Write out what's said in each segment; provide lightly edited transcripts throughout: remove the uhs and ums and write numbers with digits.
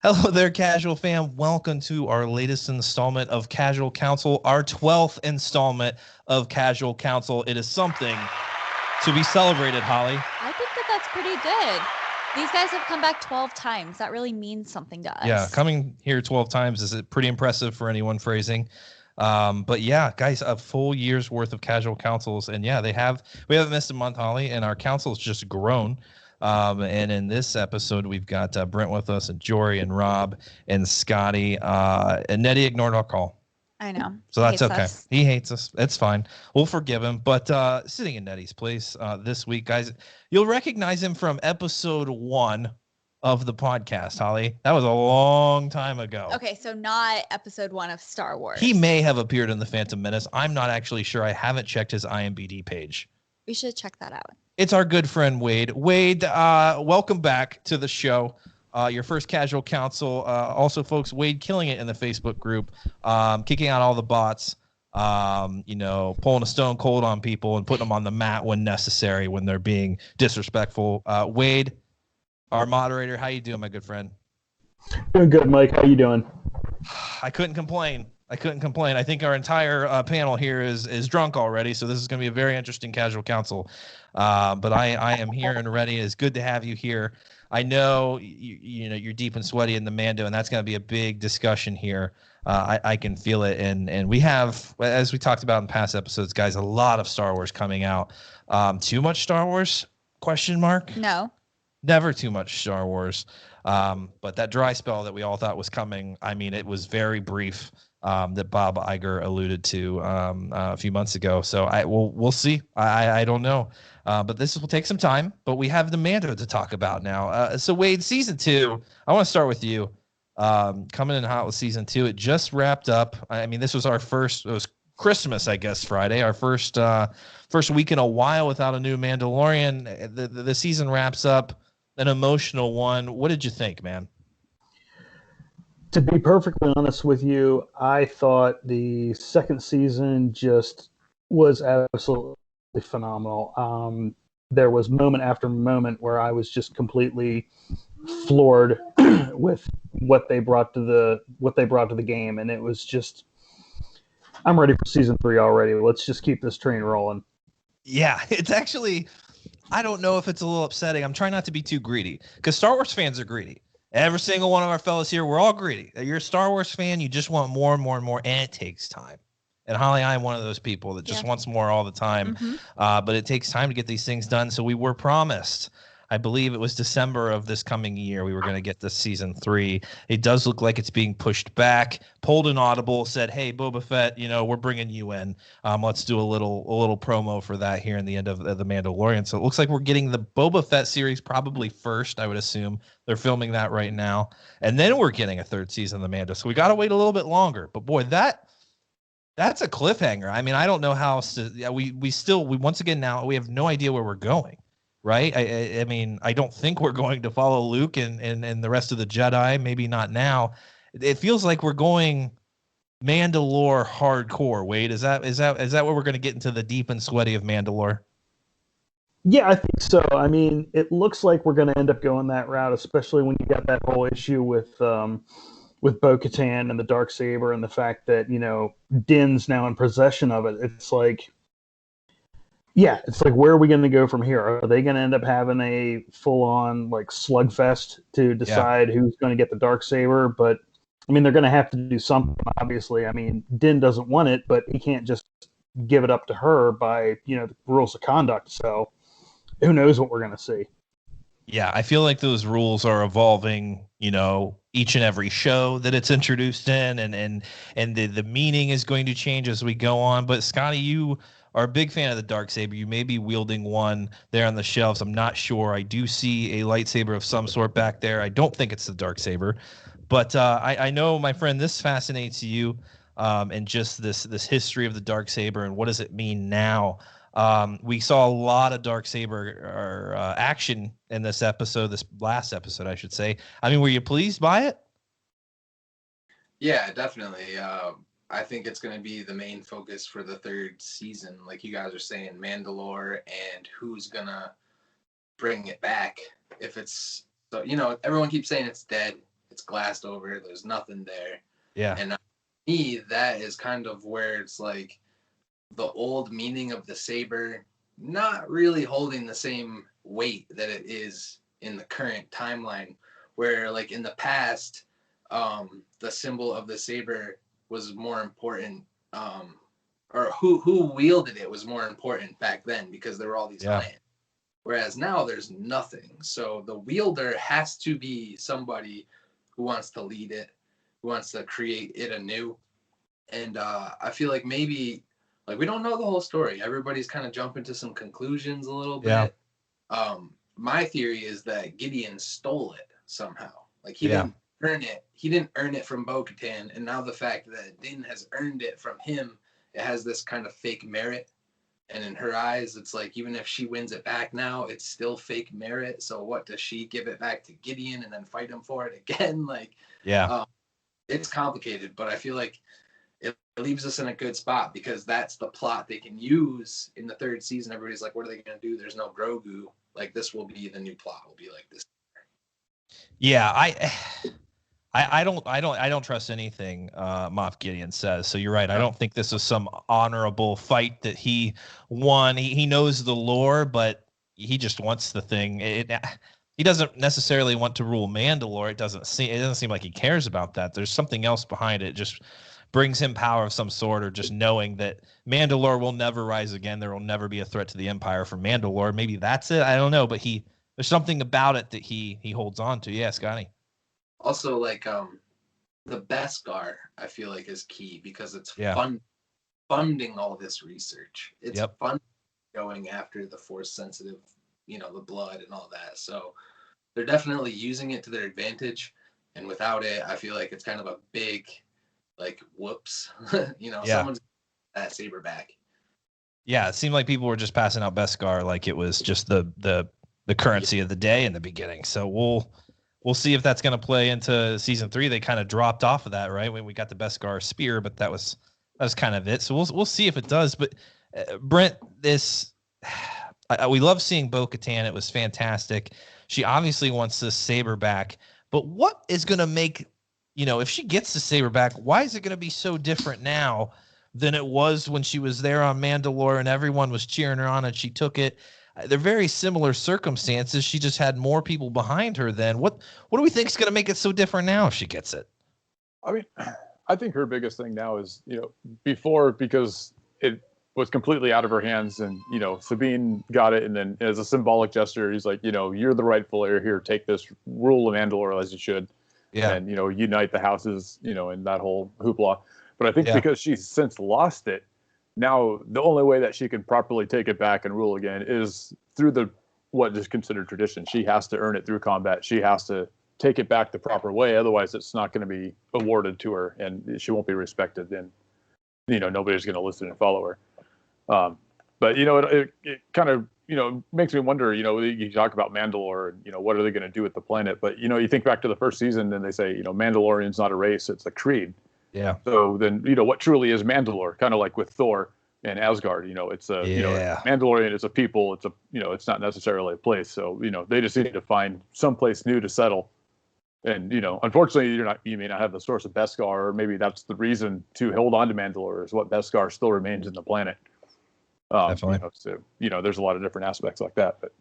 Hello there, Casual fam. Welcome to our latest installment of Casual Council, our 12th installment of Casual Council. It is something to be celebrated, Holly. I think that's pretty good. These guys have come back 12 times. That really means something to us. Yeah, coming here 12 times is pretty impressive for anyone phrasing. But yeah, guys, a full year's worth of Casual Councils. And yeah, we haven't missed a month, Holly, and our council's just grown. And in this episode, we've got Brent with us, and Jory, and Rob, and Scotty, and Nettie ignored our call. I know. So that's okay. He hates us. It's fine. We'll forgive him. But sitting in Nettie's place this week, guys, you'll recognize him from episode 1 of the podcast, Holly. That was a long time ago. Okay, so not episode 1 of Star Wars. He may have appeared in The Phantom Menace. I'm not actually sure. I haven't checked his IMDb page. We should check that out. It's our good friend, Wade. Wade, welcome back to the show. Your first Casual Council. Also, folks, Wade killing it in the Facebook group, kicking out all the bots, pulling a stone cold on people and putting them on the mat when necessary, when they're being disrespectful. Wade, our moderator, how you doing, my good friend? Doing good, Mike. How you doing? I couldn't complain. I think our entire panel here is drunk already, so this is going to be a very interesting Casual Council. But I am here and ready. It's good to have you here. I know you're deep and sweaty in the Mando, and that's going to be a big discussion here. I can feel it, and we have, as we talked about in past episodes, guys, a lot of Star Wars coming out. Too much Star Wars? Question mark? No. Never too much Star Wars. But that dry spell that we all thought was coming, I mean, it was very brief. That Bob Iger alluded to a few months ago. So we'll see. I don't know. But this will take some time. But we have the Mando to talk about now. So Wade, season 2. I want to start with you. Coming in hot with season 2. It just wrapped up. I mean, this was our first. It was Christmas, I guess, Friday. Our first week in a while without a new Mandalorian. The season wraps up. An emotional one. What did you think, man? To be perfectly honest with you, I thought the second season just was absolutely phenomenal. There was moment after moment where I was just completely floored with what they brought to the game, and it was just, I'm ready for season 3 already. Let's just keep this train rolling. Yeah, it's actually, I don't know if it's a little upsetting. I'm trying not to be too greedy because Star Wars fans are greedy. Every single one of our fellas here, we're all greedy. You're a Star Wars fan, you just want more and more and more, and it takes time. And Holly, I am one of those people that just wants more all the time. Mm-hmm. But it takes time to get these things done. So we were promised, I believe it was December of this coming year, we were going to get this season 3. It does look like it's being pushed back. Pulled an audible, said, "Hey, Boba Fett, we're bringing you in. Let's do a little promo for that here in the end of the Mandalorian." So it looks like we're getting the Boba Fett series probably first, I would assume. They're filming that right now, and then we're getting a 3rd season of the Mando. So we got to wait a little bit longer. But boy, that's a cliffhanger. I mean, I don't know how else to. We once again now we have no idea where we're going. Right? I mean, I don't think we're going to follow Luke and the rest of the Jedi. Maybe not now. It feels like we're going Mandalore hardcore. Wade, is that where we're going to get into the deep and sweaty of Mandalore? Yeah, I think so. I mean, it looks like we're going to end up going that route, especially when you got that whole issue with Bo-Katan and the Darksaber, and the fact that Din's now in possession of it. It's like. Yeah, it's like, where are we going to go from here? Are they going to end up having a full-on slugfest to decide who's going to get the Darksaber? But I mean, they're going to have to do something. Obviously, I mean, Din doesn't want it, but he can't just give it up to her by the rules of conduct. So who knows what we're going to see? Yeah, I feel like those rules are evolving. Each and every show that it's introduced in, and the meaning is going to change as we go on. But Scotty, you are a big fan of the Darksaber. You may be wielding one there on the shelves. I'm not sure. I do see a lightsaber of some sort back there. I don't think it's the Darksaber, but I know, my friend, this fascinates you, and just this history of the Darksaber and what does it mean now. We saw a lot of Darksaber action in this last episode, I should say. I mean, were you pleased by it? Yeah, definitely. I think it's going to be the main focus for the 3rd season. Like you guys are saying, Mandalore, and who's going to bring it back. If it's, everyone keeps saying it's dead. It's glassed over. There's nothing there. Yeah. And to me, that is kind of where it's like the old meaning of the saber not really holding the same weight that it is in the current timeline, where like in the past, the symbol of the saber was more important, or who wielded it was more important back then because there were all these clans. Whereas now there's nothing. So the wielder has to be somebody who wants to lead it, who wants to create it anew. And I feel like maybe, like, we don't know the whole story. Everybody's kind of jumping to some conclusions a little bit. My theory is that Gideon stole it somehow. Like, he didn't earn it. He didn't earn it from Bo-Katan. And now the fact that Din has earned it from him, it has this kind of fake merit. And in her eyes, it's like, even if she wins it back now, it's still fake merit. So what, does she give it back to Gideon and then fight him for it again? Like, it's complicated, but I feel like it leaves us in a good spot because that's the plot they can use in the third season. Everybody's like, what are they going to do? There's no Grogu. Like, this will be the new plot. Will be like this. Yeah, I don't trust anything Moff Gideon says. So you're right. I don't think this is some honorable fight that he won. He knows the lore, but he just wants the thing. He doesn't necessarily want to rule Mandalore. It doesn't seem like he cares about that. There's something else behind it. Just brings him power of some sort, or just knowing that Mandalore will never rise again. There will never be a threat to the Empire from Mandalore. Maybe that's it. I don't know, but there's something about it that he holds on to. Yeah, Scotty. Also, like, the Beskar, I feel like, is key because it's funding all this research. It's fun going after the force sensitive, the blood and all that. So they're definitely using it to their advantage. And without it, I feel like it's kind of a big, like, whoops, someone's that saber back. Yeah, it seemed like people were just passing out Beskar like it was just the currency of the day in the beginning. So we'll see if that's going to play into season 3. They kind of dropped off of that, right? When we got the Beskar spear, but that was kind of it. So we'll see if it does. But Brent, we love seeing Bo-Katan. It was fantastic. She obviously wants this saber back. But what is going to make, if she gets the saber back, why is it going to be so different now than it was when she was there on Mandalore and everyone was cheering her on and she took it? They're very similar circumstances. She just had more people behind her then. What do we think is going to make it so different now if she gets it? I mean, I think her biggest thing now is, before, because it was completely out of her hands and, Sabine got it. And then as a symbolic gesture, he's like, you're the rightful heir here. Take this, rule of Mandalore as you should. Yeah. And, unite the houses, and that whole hoopla. But I think because she's since lost it, now the only way that she can properly take it back and rule again is through what is considered tradition. She has to earn it through combat. She has to take it back the proper way. Otherwise, it's not going to be awarded to her, and she won't be respected. And nobody's going to listen and follow her. But it kind of makes me wonder. You talk about Mandalore, and what are they going to do with the planet? But you think back to the first season, and they say Mandalorian's not a race; it's a creed. Yeah. So then, what truly is Mandalore? Kind of like with Thor and Asgard. It's a Mandalorian is a people. It's a it's not necessarily a place. So they just need to find someplace new to settle. And unfortunately, you may not have the source of Beskar, or maybe that's the reason to hold on to Mandalore is what Beskar still remains in the planet. Definitely. So there's a lot of different aspects like that. But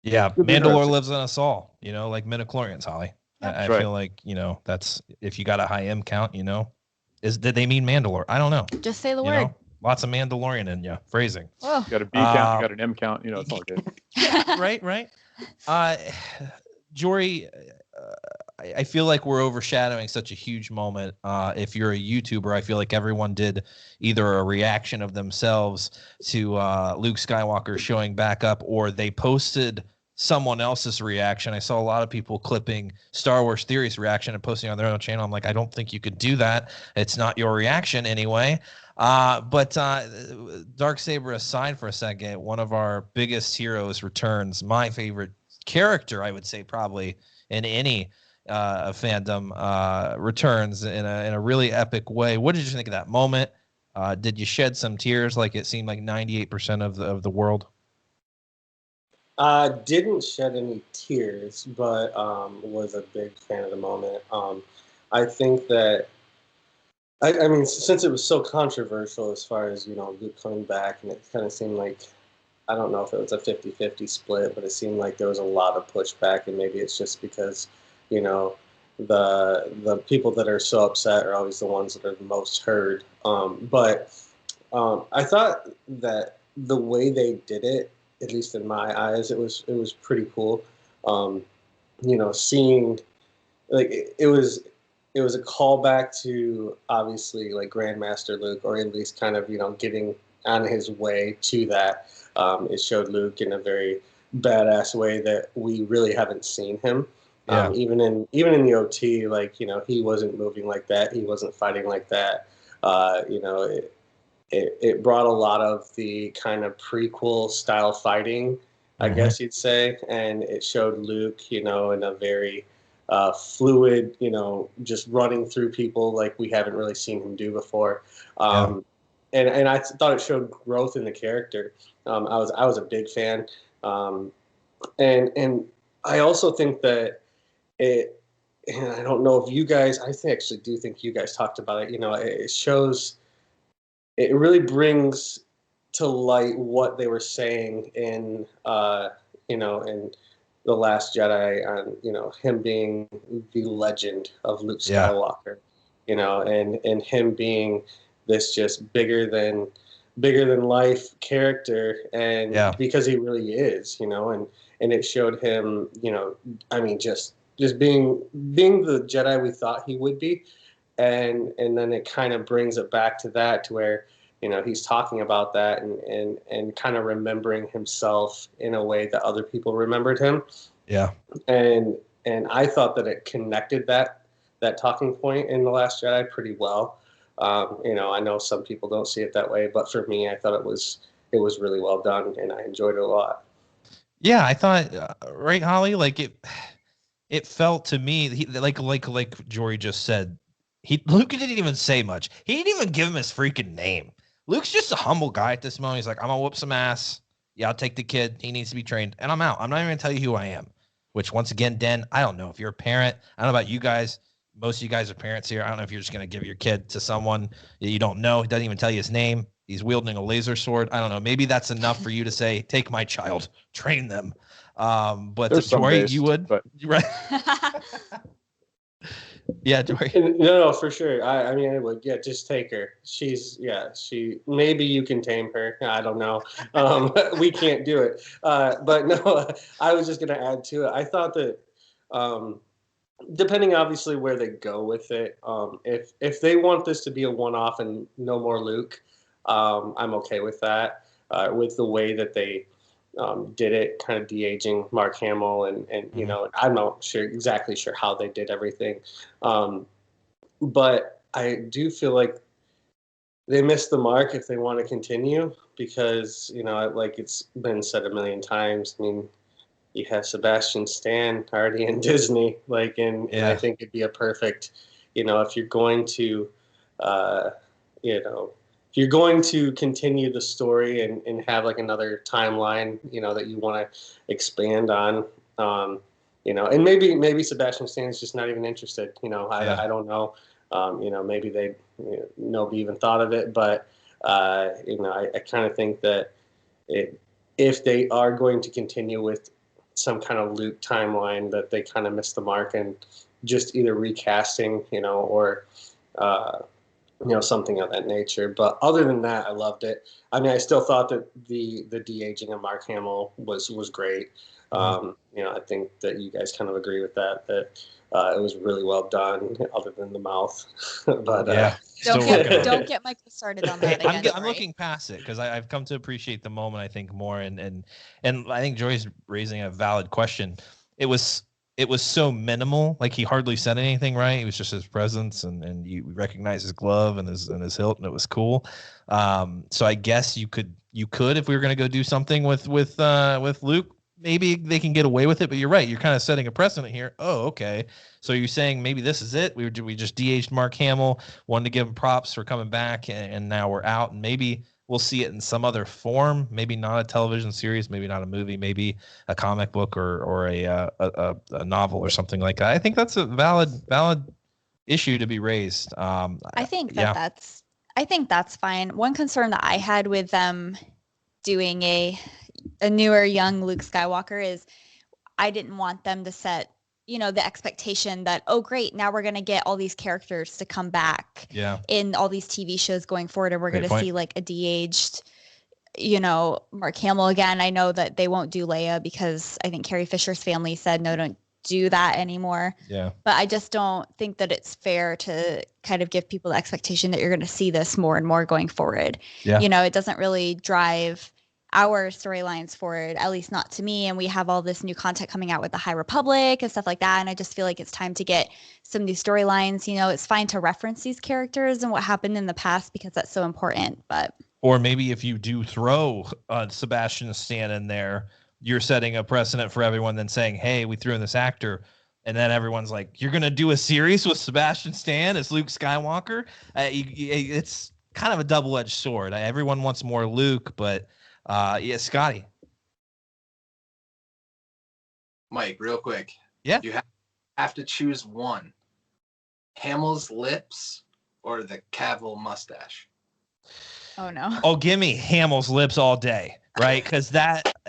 Mandalore lives in us all. Like midichlorians, Holly. I feel like that's if you got a high M count. Did they mean Mandalore? I don't know. Just say the word. Lots of Mandalorian in you. Phrasing. Oh. You got a B count, you got an M count. It's all good. Right. Jory, I feel like we're overshadowing such a huge moment. If you're a YouTuber, I feel like everyone did either a reaction of themselves to Luke Skywalker showing back up, or they posted someone else's reaction. I saw a lot of people clipping Star Wars Theory's reaction and posting on their own channel. I'm like, I don't think you could do that. It's not your reaction anyway. But Darksaber aside for a second, one of our biggest heroes returns. My favorite character, I would say, probably in any fandom, returns in a really epic way. What did you think of that moment? Did you shed some tears like it seemed like 98% of the world? Didn't shed any tears, but was a big fan of the moment. I think that I mean, since it was so controversial as far as Luke coming back, and it kind of seemed like I don't know if it was a 50-50 split, but it seemed like there was a lot of pushback, and maybe it's just because the people that are so upset are always the ones that are the most heard. But I thought that the way they did it, at least in my eyes, it was pretty cool. Seeing like it was a callback to obviously like Grandmaster Luke, or at least kind of getting on his way to that. It showed Luke in a very badass way that we really haven't seen him. Yeah. Even in the OT, like he wasn't moving like that. He wasn't fighting like that. It brought a lot of the kind of prequel style fighting, I guess you'd say, and it showed Luke, in a very fluid, just running through people like we haven't really seen him do before. And I thought it showed growth in the character. I was a big fan, and I also think that it. And I don't know if you guys. Actually do think you guys talked about it. It shows. It really brings to light what they were saying in in The Last Jedi on him being the legend of Luke Skywalker, and him being this just bigger than life character, and because he really is, and it showed him, just being the Jedi we thought he would be, and then it kind of brings it back to that, to where he's talking about that and kind of remembering himself in a way that other people remembered him. Yeah. And I thought that it connected that talking point in The Last Jedi pretty well. I know some people don't see it that way, but for me, I thought it was really well done, and I enjoyed it a lot. Yeah, I thought, right, Holly, like it felt to me like Jory just said, Luke didn't even say much. He didn't even give him his freaking name. Luke's just a humble guy at this moment. He's like, I'm gonna whoop some ass. Yeah, I'll take the kid. He needs to be trained, and I'm out. I'm not even gonna tell you who I am. Which, once again, Den, I don't know if you're a parent. I don't know about you guys. Most of you guys are parents here. I don't know if you're just gonna give your kid to someone that you don't know. He doesn't even tell you his name. He's wielding a laser sword. I don't know. Maybe that's enough for you to say, take my child, train them. But Jory, you would, but right? Yeah, Jory. No, for sure. I mean, I would. Yeah, just take her. She. Maybe you can tame her. I don't know. We can't do it. But no, I was just going to add to it. I thought that, depending obviously where they go with it, if they want this to be a one-off and no more Luke, I'm okay with that. With the way that they did it, kind of de-aging Mark Hamill, and I'm not exactly sure how they did everything, but I do feel like they missed the mark if they want to continue, because like it's been said a million times. I mean, you have Sebastian Stan already in Disney, and I think it'd be a perfect, if you're going to, if you're going to continue the story and have like another timeline, that you want to expand on, and maybe Sebastian Stan is just not even interested. I don't know. Maybe they nobody even thought of it, but I kind of think that if they are going to continue with some kind of Luke timeline, that they kind of missed the mark, and just either recasting, or something of that nature. But other than that, I loved it. I mean, I still thought that the de-aging of Mark Hamill was great. I think that you guys kind of agree with that it was really well done, other than the mouth. But yeah, don't get Michael started on that again. I'm looking past it, because I've come to appreciate the moment, I think, more, and I think Joy's raising a valid question. It was so minimal, like he hardly said anything, right? It was just his presence, and you recognize his glove and his hilt, and it was cool. So I guess you could, if we were going to go do something with Luke, maybe they can get away with it. But you're right, you're kind of setting a precedent here. Oh, okay. So you're saying maybe this is it. We just de-aged Mark Hamill, wanted to give him props for coming back, and now we're out. And maybe we'll see it in some other form. Maybe not a television series, maybe not a movie, maybe a comic book or a novel or something like that. I think that's a valid issue to be raised. I think that's fine. One concern that I had with them doing a newer young Luke Skywalker is I didn't want them to set, the expectation that, oh, great, now we're going to get all these characters to come back in all these TV shows going forward. And we're going to see like a de-aged, Mark Hamill again. I know that they won't do Leia because I think Carrie Fisher's family said, no, don't do that anymore. Yeah. But I just don't think that it's fair to kind of give people the expectation that you're going to see this more and more going forward. Yeah. It doesn't really drive our storylines forward, at least not to me. And we have all this new content coming out with the High Republic and stuff like that. And I just feel like it's time to get some new storylines. It's fine to reference these characters and what happened in the past because that's so important. But or maybe if you do throw Sebastian Stan in there, you're setting a precedent for everyone then saying, hey, we threw in this actor. And then everyone's like, you're going to do a series with Sebastian Stan as Luke Skywalker? It's kind of a double-edged sword. Everyone wants more Luke, but Scotty. Mike, real quick. Yeah. You have to choose one. Hamill's lips or the Cavill mustache? Oh, no. Oh, give me Hamill's lips all day, right? Because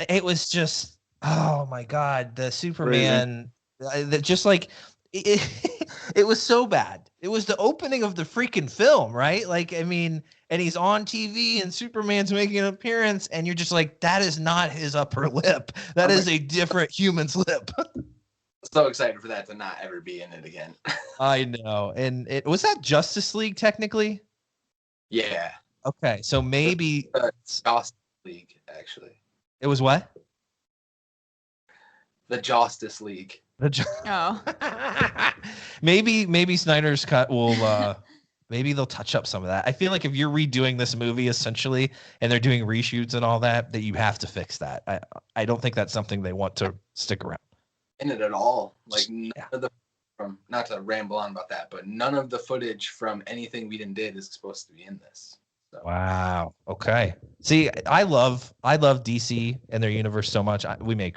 it was just, oh, my God. The Superman, that just like, it was so bad. It was the opening of the freaking film, right? Like, I mean, and he's on TV and Superman's making an appearance and you're just like, that is not his upper lip. That is a different human's lip. So excited for that to not ever be in it again. I know. And was that Justice League technically? Yeah. Okay. So maybe Justice League, actually. It was what? The Justice League. Oh. Maybe Snyder's cut will maybe they'll touch up some of that. I feel like if you're redoing this movie essentially and they're doing reshoots and all that you have to fix that. I don't think that's something they want to stick around in it at all. Like none of the not to ramble on about that, but none of the footage from anything Whedon did is supposed to be in this. So. Wow. Okay. See, I love DC and their universe so much. We make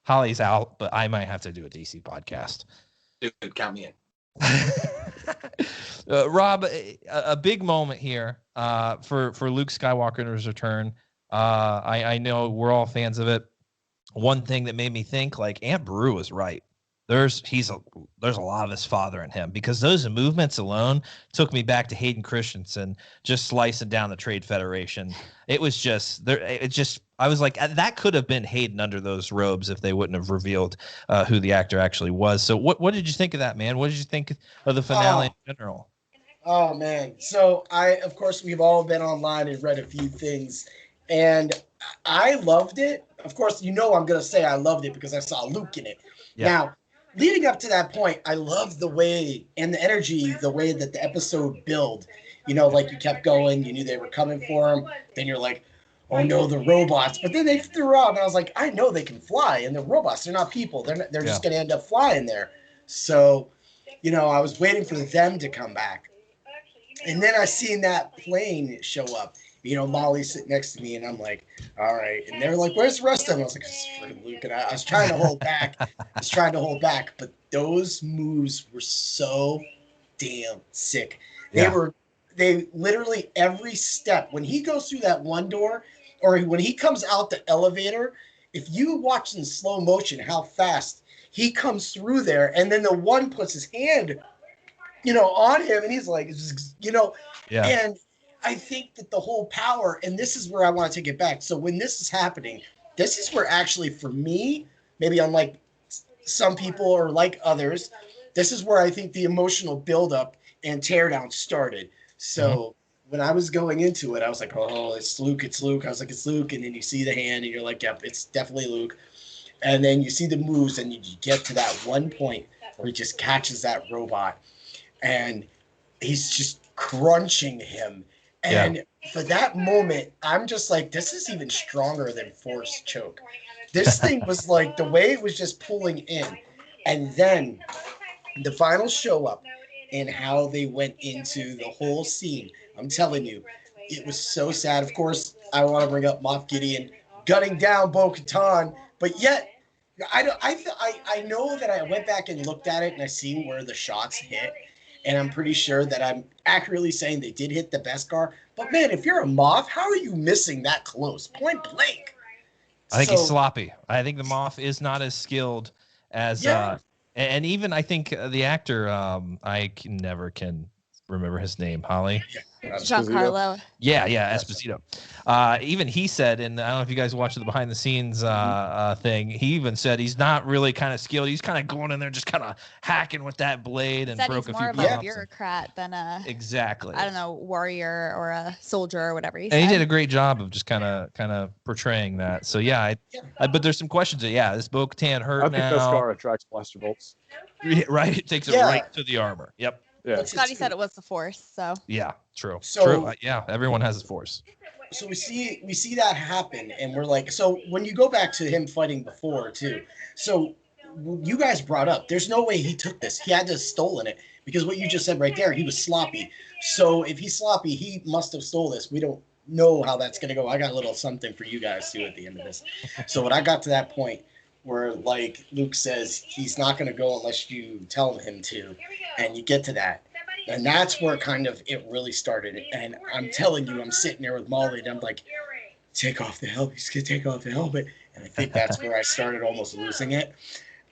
Holly's out, but I might have to do a DC podcast. Dude, count me in. Rob, a big moment here for Luke Skywalker's return. I know we're all fans of it. One thing that made me think, like, Aunt Beru was right. There's a lot of his father in him because those movements alone took me back to Hayden Christensen just slicing down the Trade Federation. It was just there. I was like, that could have been Hayden under those robes if they wouldn't have revealed who the actor actually was. So what did you think of that, man? What did you think of the finale in general? Oh man. So of course we've all been online and read a few things and I loved it. Of course, I'm going to say I loved it because I saw Luke in it. Yeah. Now, leading up to that point, I loved the way and the energy, the way that the episode built. Like you kept going, you knew they were coming for him. Then you're like, oh no, the robots. But then they threw out, and I was like, I know they can fly, and the robots, they're not people. They're just going to end up flying there. So, I was waiting for them to come back. And then I seen that plane show up. Molly's sitting next to me, and I'm like, all right. And they're like, where's the rest of them? I was like, it's freaking Luke. And I was trying to hold back. But those moves were so damn sick. They literally every step, when he goes through that one door, or when he comes out the elevator, if you watch in slow motion how fast he comes through there, and then the one puts his hand, on him, and he's like, and I think that the whole power, and this is where I want to take it back. So when this is happening, this is where actually for me, maybe unlike some people or like others, this is where I think the emotional buildup and teardown started. So when I was going into it, I was like, oh, it's Luke. I was like, it's Luke. And then you see the hand and you're like, yep, it's definitely Luke. And then you see the moves and you get to that one point where he just catches that robot and he's just crunching him. And for that moment, I'm just like, this is even stronger than Force Choke. This thing was like the way it was just pulling in. And then the final show up and how they went into the whole scene. I'm telling you, it was so sad. Of course, I want to bring up Moff Gideon gunning down Bo-Katan, but yet I know that I went back and looked at it and I see where the shots hit, and I'm pretty sure that I'm accurately saying they did hit the Beskar. But man, if you're a Moff, how are you missing that close, point blank? I think he's sloppy. I think the Moff is not as skilled as and even I think the actor I never can remember his name. Holly. Giancarlo. Yeah, Esposito. Even he said, and I don't know if you guys watched the behind the scenes thing. He even said he's not really kind of skilled. He's kind of going in there, just kind of hacking with that blade and broke a few more of a bureaucrat than a I don't know, warrior or a soldier or whatever he said. And he did a great job of just kind of portraying that. So but there's some questions. This Bo-Katan hurt I think now. Beskar attracts blaster bolts. Right, it takes it right to the armor. Yep. Yeah. Scotty said it was the Force, so. Yeah, true. So, true. Yeah, everyone has a Force. So we see that happen, and we're like, so when you go back to him fighting before too, so you guys brought up, there's no way he took this. He had to have stolen it, because what you just said right there, he was sloppy. So if he's sloppy, he must have stole this. We don't know how that's gonna go. I got a little something for you guys too at the end of this. So when I got to that point where like Luke says he's not gonna go unless you tell him to, and you get to that. And that's where kind of it really started. And I'm telling you, I'm sitting there with Molly, and I'm like, take off the helmet. He's going to take off the helmet. And I think that's where I started almost losing it.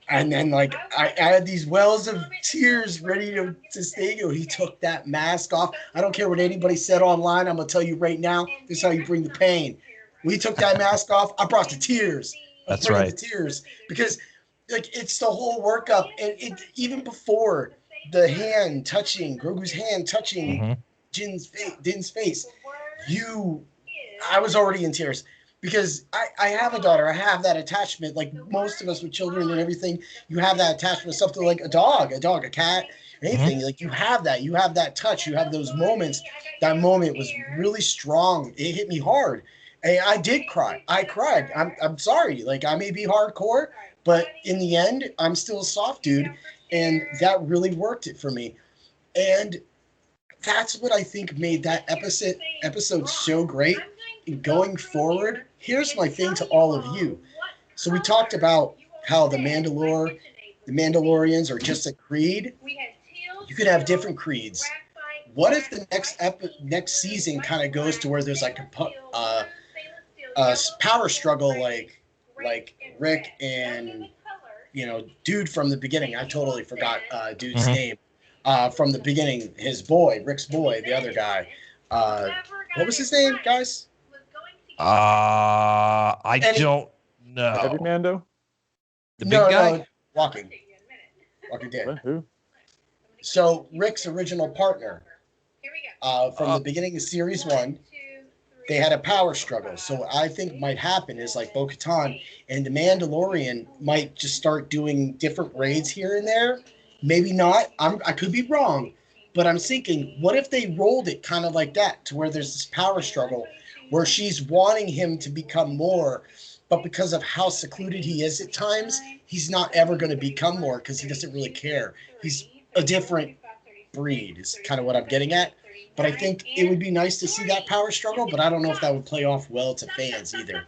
And then, like, I had these wells of tears ready to stay. He took that mask off. I don't care what anybody said online. I'm going to tell you right now, this is how you bring the pain. When he took that mask off, I brought the tears. That's right. The tears. Because, like, it's the whole workup. And it even before the hand touching Grogu's hand touching Din's face, I was already in tears because I have a daughter. I have that attachment, like most of us with children and everything. You have that attachment with something like a dog, a cat, anything. Like you have that touch. You have those moments. That moment was really strong. It hit me hard, and I did cry. I cried. I'm sorry. Like I may be hardcore, but in the end, I'm still a soft dude. And that really worked it for me. And that's what I think made that episode so great. And going forward, here's my thing to all of you. So we talked about how the Mandalorians are just a creed. You could have different creeds. What if the next season kind of goes to where there's like a power struggle like Rick and dude from the beginning. I totally forgot dude's name. From the beginning, his boy, Rick's boy, the other guy. What was his name, guys? I don't know. Heavy Mando? The big guy? No, Walking Dead. What? Who? So Rick's original partner from the beginning of Series 1, they had a power struggle. So I think might happen is like Bo-Katan and the Mandalorian might just start doing different raids here and there. Maybe not. I could be wrong, but I'm thinking, what if they rolled it kind of like that to where there's this power struggle where she's wanting him to become more, but because of how secluded he is at times, he's not ever going to become more because he doesn't really care. He's a different breed is kind of what I'm getting at. But I think it would be nice to see that power struggle, but I don't know if that would play off well to fans either.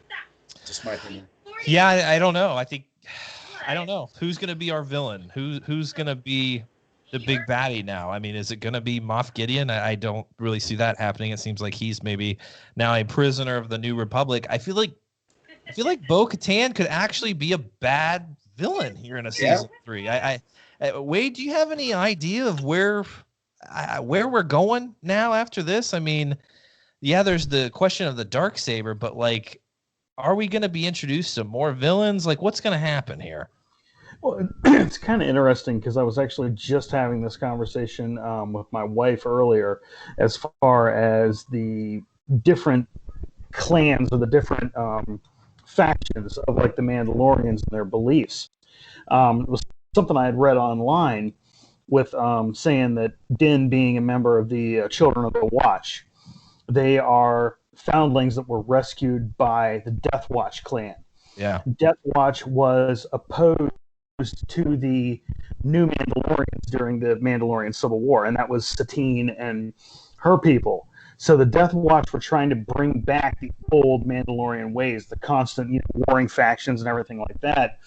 Just my opinion. Yeah, I don't know. I don't know. Who's going to be our villain? Who's going to be the big baddie now? I mean, is it going to be Moff Gideon? I don't really see that happening. It seems like he's maybe now a prisoner of the New Republic. I feel like Bo-Katan could actually be a bad villain here in a season 3. Wade, do you have any idea of where we're going now after this? I mean, yeah, there's the question of the Darksaber, but like, are we going to be introduced to more villains? Like, what's going to happen here? Well, it's kind of interesting because I was actually just having this conversation with my wife earlier as far as the different clans or the different factions of like the Mandalorians and their beliefs. It was something I had read online with saying that Din being a member of the Children of the Watch, they are foundlings that were rescued by the Death Watch clan. Yeah. Death Watch was opposed to the new Mandalorians during the Mandalorian Civil War, and that was Satine and her people. So the Death Watch were trying to bring back the old Mandalorian ways, the constant, warring factions and everything like that.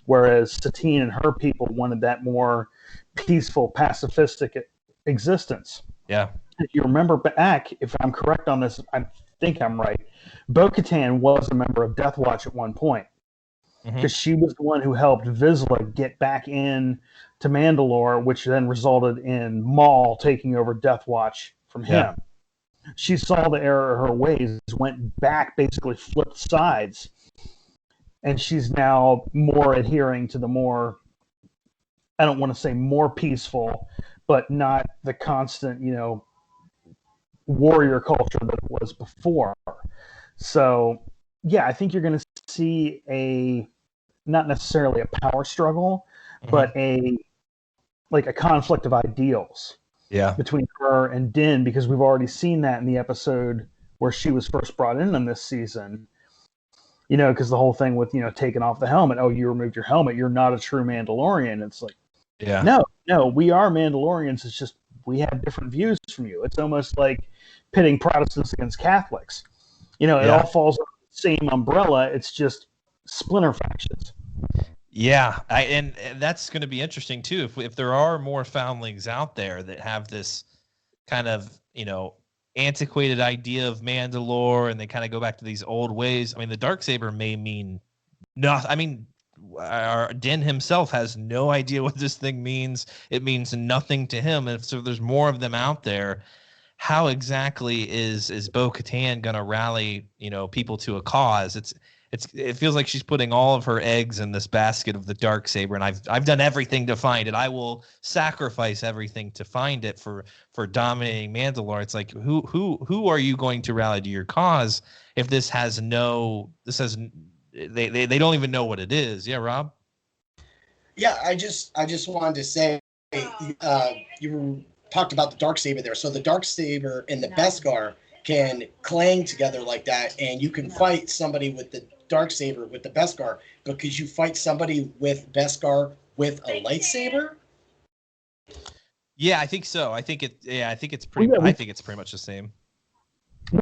Whereas Satine and her people wanted that more peaceful, pacifistic existence. Yeah. If you remember back, if I'm correct on this, I think I'm right, Bo-Katan was a member of Death Watch at one point. Because she was the one who helped Vizsla get back in to Mandalore, which then resulted in Maul taking over Death Watch from him. She saw the error of her ways, went back, basically flipped sides, and she's now more adhering to the more, I don't want to say more peaceful, but not the constant, warrior culture that it was before. So, yeah, I think you're going to see not necessarily a power struggle, but a conflict of ideals between her and Din, because we've already seen that in the episode where she was first brought in this season. Because the whole thing with, taking off the helmet, oh, you removed your helmet, you're not a true Mandalorian. It's like, no, we are Mandalorians. It's just we have different views from you. It's almost like pitting Protestants against Catholics. It all falls under the same umbrella. It's just splinter factions. Yeah, and that's going to be interesting too. If there are more foundlings out there that have this kind of antiquated idea of Mandalore, and they kind of go back to these old ways. I mean, the Darksaber may mean nothing. I mean, Din himself has no idea what this thing means. It means nothing to him. And so there's more of them out there. How exactly is Bo-Katan going to rally people to a cause? It feels like she's putting all of her eggs in this basket of the Darksaber, and I've done everything to find it. I will sacrifice everything to find it for dominating Mandalore. It's like who are you going to rally to your cause if they don't even know what it is? Yeah, Rob. Yeah, I just wanted to say you talked about the Darksaber there. So the Darksaber and the Beskar can clang together like that, and you can fight somebody with the Darksaber with the Beskar, but could you fight somebody with Beskar with a lightsaber? Yeah, I think so. I think it's pretty much the same.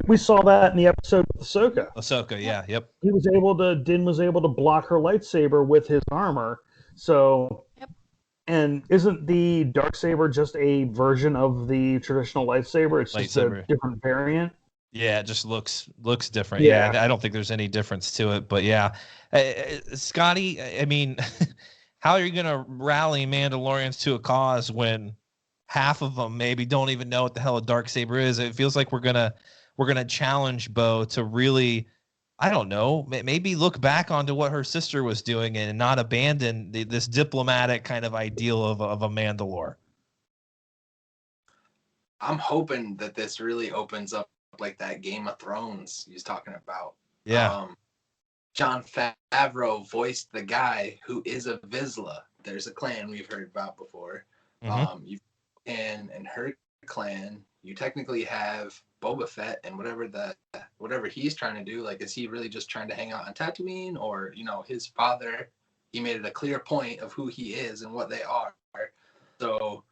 We saw that in the episode with Ahsoka, yeah, yep. Din was able to block her lightsaber with his armor. So, and isn't the Darksaber just a version of the traditional lightsaber? It's just a different variant. Yeah, it just looks different. Yeah, I don't think there's any difference to it. But yeah, Scotty, I mean, how are you going to rally Mandalorians to a cause when half of them maybe don't even know what the hell a Darksaber is? It feels like we're gonna challenge Bo to really, I don't know, maybe look back onto what her sister was doing and not abandon this diplomatic kind of ideal of a Mandalore. I'm hoping that this really opens up like that Game of Thrones he's talking about. Yeah. Jon Favreau voiced the guy who is a Vizsla. There's a clan we've heard about before. And in her clan, you technically have Boba Fett and whatever he's trying to do. Like, is he really just trying to hang out on Tatooine, or his father? He made it a clear point of who he is and what they are. So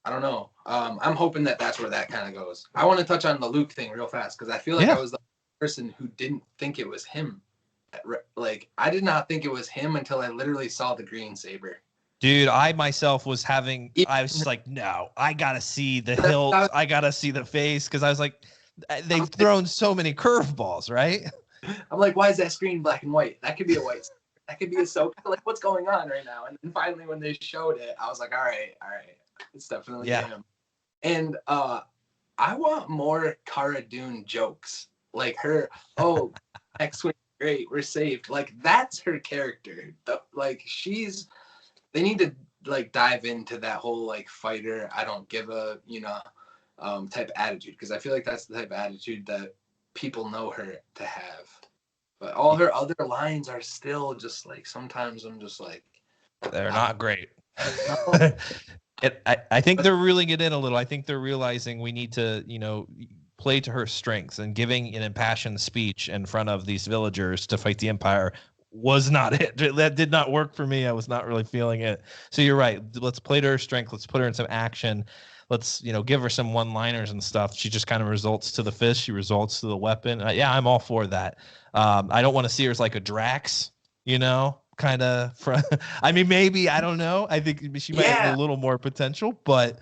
I don't know. I'm hoping that that's where that kind of goes. I want to touch on the Luke thing real fast because I feel like I was the person who didn't think it was him. Like, I did not think it was him until I literally saw the green saber. Dude, I myself was just like, no, I got to see the hilt. I got to see the face, because I was like, they've thrown so many curveballs, right? I'm like, why is that screen black and white? That could be a white. That could be a Ahsoka. Like, what's going on right now? And then finally when they showed it, I was like, all right. It's definitely him. And I want more Cara Dune jokes. Like her, X-Wing, great, we're saved. Like, that's her character. They need to like dive into that whole like fighter, I don't give a type attitude, because I feel like that's the type of attitude that people know her to have. But all her other lines are still just like, sometimes I'm just like, they're not great. I think they're reeling it in a little. I think they're realizing we need to, play to her strengths, and giving an impassioned speech in front of these villagers to fight the Empire was not it. That did not work for me. I was not really feeling it. So you're right. Let's play to her strength. Let's put her in some action. let's give her some one-liners and stuff. She just kind of resorts to the fist. She resorts to the weapon. Yeah, I'm all for that. I don't want to see her as like a Drax, kind of. I mean, maybe, I don't know. I think she might have a little more potential, but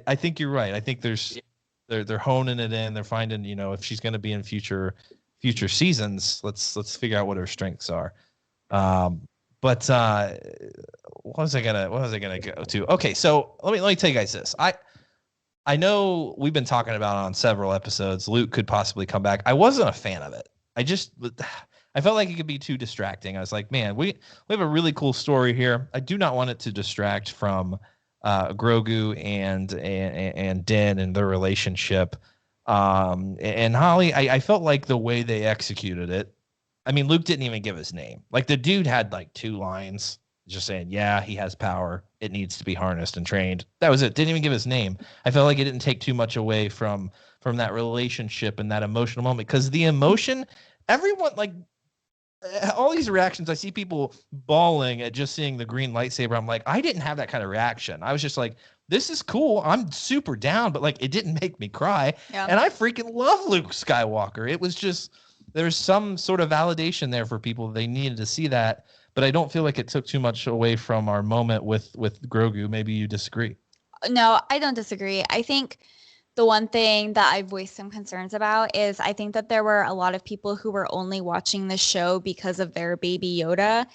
I think you're right. I think they're honing it in. They're finding, if she's going to be in future seasons, let's figure out what her strengths are. But what was I gonna go to? Okay, so let me tell you guys this. I know we've been talking about on several episodes. Luke could possibly come back. I wasn't a fan of it. I felt like it could be too distracting. I was like, man, we have a really cool story here. I do not want it to distract from Grogu and Din and their relationship. And Holly, I felt like the way they executed it. I mean, Luke didn't even give his name. Like, the dude had like 2 lines just saying, yeah, he has power. It needs to be harnessed and trained. That was it. Didn't even give his name. I felt like it didn't take too much away from that relationship and that emotional moment, because the emotion, everyone, like, all these reactions, I see people bawling at just seeing the green lightsaber. I'm like, I didn't have that kind of reaction. I was just like, this is cool. I'm super down, but like, it didn't make me cry. Yeah. And I freaking love Luke Skywalker. It was just, there's some sort of validation there for people. They needed to see that, but I don't feel like it took too much away from our moment with Grogu. Maybe you disagree. No, I don't disagree. I think the one thing that I've voiced some concerns about is I think that there were a lot of people who were only watching the show because of their baby Yoda.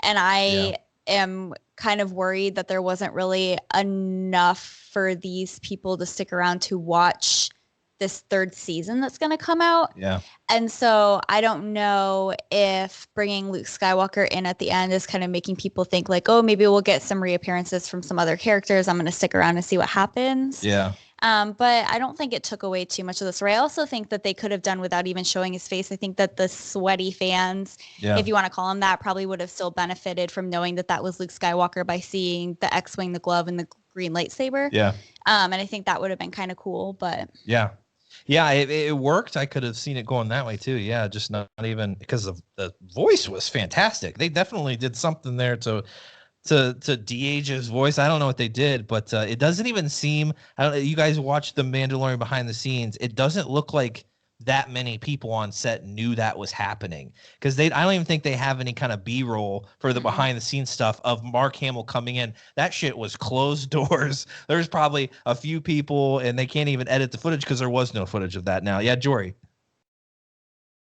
And I am kind of worried that there wasn't really enough for these people to stick around to watch this 3rd season that's going to come out. Yeah. And so I don't know if bringing Luke Skywalker in at the end is kind of making people think like, oh, maybe we'll get some reappearances from some other characters. I'm going to stick around and see what happens. Yeah. But I don't think it took away too much of the story. I also think that they could have done without even showing his face. I think that the sweaty fans, if you want to call them that, probably would have still benefited from knowing that was Luke Skywalker by seeing the X-Wing, the glove, and the green lightsaber. Yeah. And I think that would have been kind of cool, but. Yeah. Yeah, it worked. I could have seen it going that way too. Yeah, just not even because of the voice was fantastic. They definitely did something there to de-age his voice. I don't know what they did, but it doesn't even seem. I don't know. You guys watched the Mandalorian behind the scenes. It doesn't look like that many people on set knew that was happening, because I don't even think they have any kind of B-roll for the behind the scenes stuff of Mark Hamill coming in. That shit was closed doors. There's probably a few people, and they can't even edit the footage because there was no footage of that now. Yeah, Jory.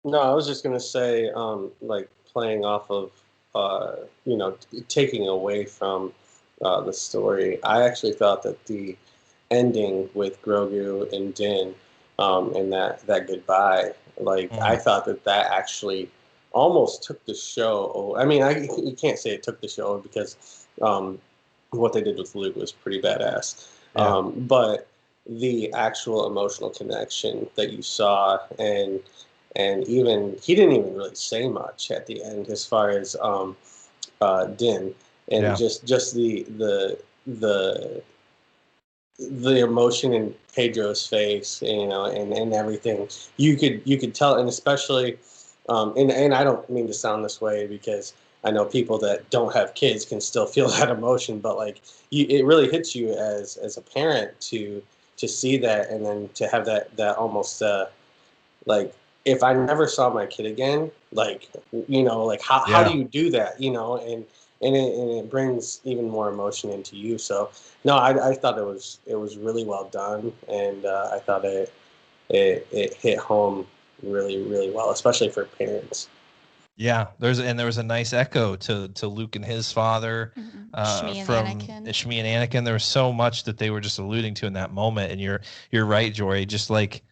No, I was just gonna say, like, playing off of, taking away from the story. I actually thought that the ending with Grogu and Din, and that goodbye, like, I thought that actually almost took the show. I mean, you can't say it took the show, because what they did with Luke was pretty badass. Yeah. But the actual emotional connection that you saw, and even he didn't even really say much at the end as far as Din, and just the emotion in Pedro's face, and everything. You could tell, and especially, and I don't mean to sound this way, because I know people that don't have kids can still feel that emotion, but like, it really hits you as a parent to see that, and then to have that almost like, if I never saw my kid again, like, how do you do that, and it brings even more emotion into you. So no, I thought it was really well done, and I thought it hit home really, really well, especially for parents. Yeah, there was a nice echo to Luke and his father, Shmi from Shmi and Anakin. There was so much that they were just alluding to in that moment, and you're right, Jory. Just like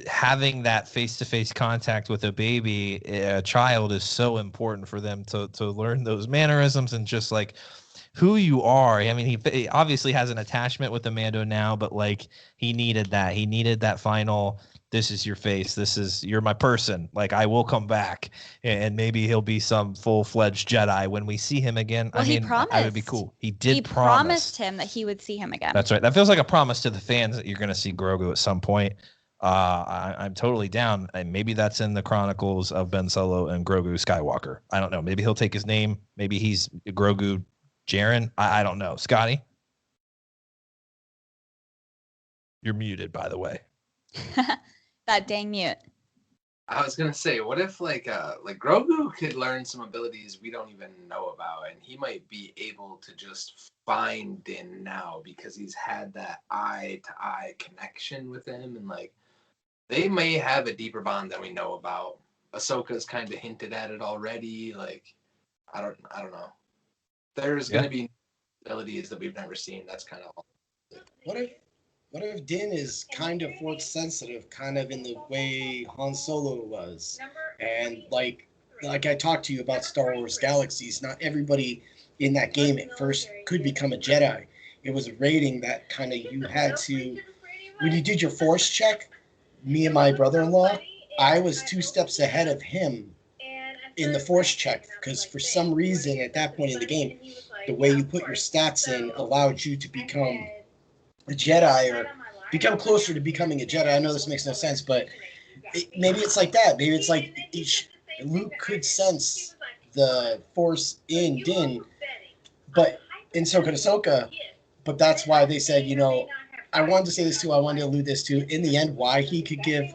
having that face-to-face contact with a baby, a child, is so important for them to learn those mannerisms and just like who you are. I mean, he obviously has an attachment with the Mando now, but like, he needed that. He needed that final, this is your face. You're my person. Like, I will come back, and maybe he'll be some full-fledged Jedi when we see him again. Well, I mean, he promised. that would be cool. He promised him that he would see him again. That's right. That feels like a promise to the fans that you're going to see Grogu at some point. I'm totally down, and maybe that's in the Chronicles of Ben Solo and Grogu Skywalker. I don't know. Maybe he'll take his name. Maybe he's Grogu Jaren. I don't know. Scotty? You're muted, by the way. That dang mute. I was gonna say, what if like Grogu could learn some abilities we don't even know about, and he might be able to just find Din now because he's had that eye-to-eye connection with him, and like they may have a deeper bond than we know about. Ahsoka's kind of hinted at it already. Like, I don't know. There's gonna be abilities that we've never seen. That's kind of. What if Din is kind of force sensitive, kind of in the way Han Solo was, and like I talked to you about Star Wars Galaxies, not everybody in that game at first could become a Jedi. It was a rating that kind of you had to, when you did your force check, me and my brother-in-law, I was 2 steps ahead of him in the force check because for some reason at that point in the game, the way you put your stats in allowed you to become a Jedi or become closer to becoming a Jedi. I know this makes no sense, but maybe it's like that. Maybe it's like Luke could sense the Force in Din, but in so could Ahsoka. But that's why they said, I wanted to say this too. I wanted to allude this too. In the end, why he could give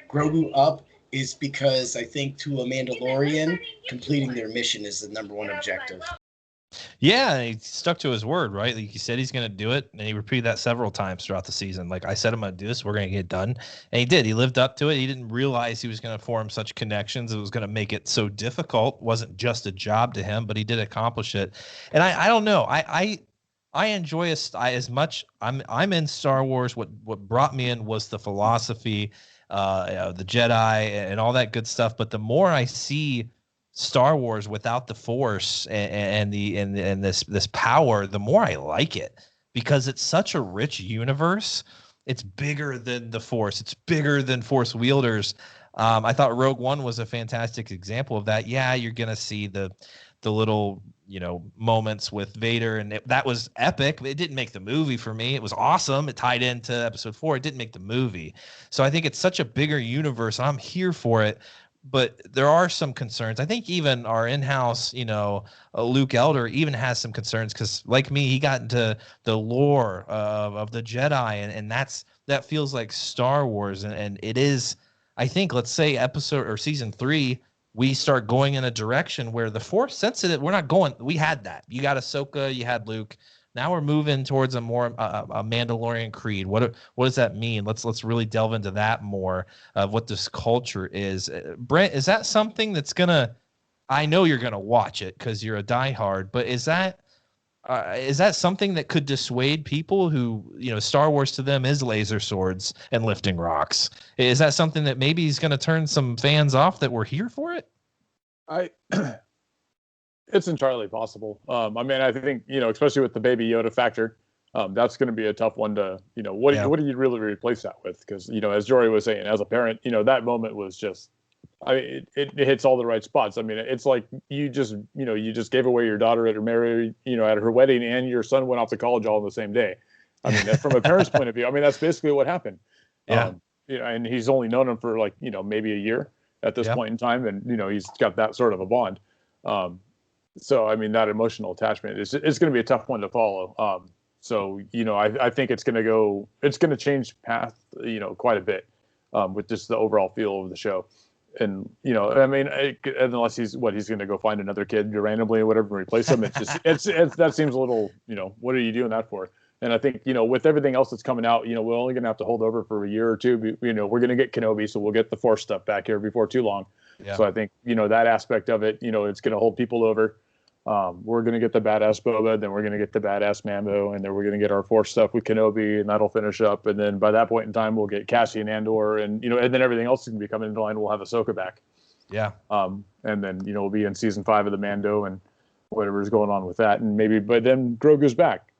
Grogu up is because I think to a Mandalorian, completing their mission is the number one objective. Yeah, he stuck to his word, right? Like he said he's going to do it, and he repeated that several times throughout the season. Like I said, I'm going to do this. We're going to get it done, and he did. He lived up to it. He didn't realize he was going to form such connections. It was going to make it so difficult. It wasn't just a job to him, but he did accomplish it. And I don't know. I enjoy as much. I'm in Star Wars. What brought me in was the philosophy, the Jedi, and all that good stuff. But the more I see Star Wars without the Force and this power, the more I like it because it's such a rich universe. It's bigger than the Force. It's bigger than Force wielders. I thought Rogue One was a fantastic example of that. Yeah, you're gonna see the little moments with Vader, and that was epic. It didn't make the movie for me. It was awesome. It tied into Episode 4. It didn't make the movie. So I think it's such a bigger universe. I'm here for it. But there are some concerns. I think even our in-house, Luke Elder even has some concerns because, like me, he got into the lore of the Jedi, and that feels like Star Wars, and it is. I think, let's say episode or season 3, we start going in a direction where the Force sensitive. We're not going. We had that. You got Ahsoka. You had Luke. Now we're moving towards a more a Mandalorian creed. What does that mean? Let's really delve into that more of what this culture is. Brent, is that something that's gonna? I know you're gonna watch it because you're a diehard, but is that something that could dissuade people who Star Wars to them is laser swords and lifting rocks? Is that something that maybe is going to turn some fans off that were here for it? It's entirely possible. I mean, I think, especially with the Baby Yoda factor, that's going to be a tough one to, what do you really replace that with? Because, as Jory was saying, as a parent, that moment was just, it hits all the right spots. I mean, it's like you just gave away your daughter at her marriage, at her wedding, and your son went off to college all in the same day. I mean, from a parent's point of view, I mean, that's basically what happened. Yeah. And he's only known him for like, maybe a year at this point in time. And, he's got that sort of a bond. So, I mean, that emotional attachment it's going to be a tough one to follow. So, I think it's going to change path, quite a bit with just the overall feel of the show. And, I mean, unless he's going to go find another kid randomly or whatever and replace him. It's just, that seems a little, what are you doing that for? And I think, with everything else that's coming out, we're only going to have to hold over for a year or two. We're going to get Kenobi, so we'll get the Force stuff back here before too long. Yeah. So I think, that aspect of it, it's going to hold people over. We're going to get the badass Boba, then we're going to get the badass Mando, and then we're going to get our Force stuff with Kenobi, and that'll finish up. And then by that point in time, we'll get Cassian Andor, and and then everything else is going to be coming into line. We'll have Ahsoka back. Yeah. And then we'll be in season 5 of the Mando and whatever's going on with that, and maybe but then Grogu's back.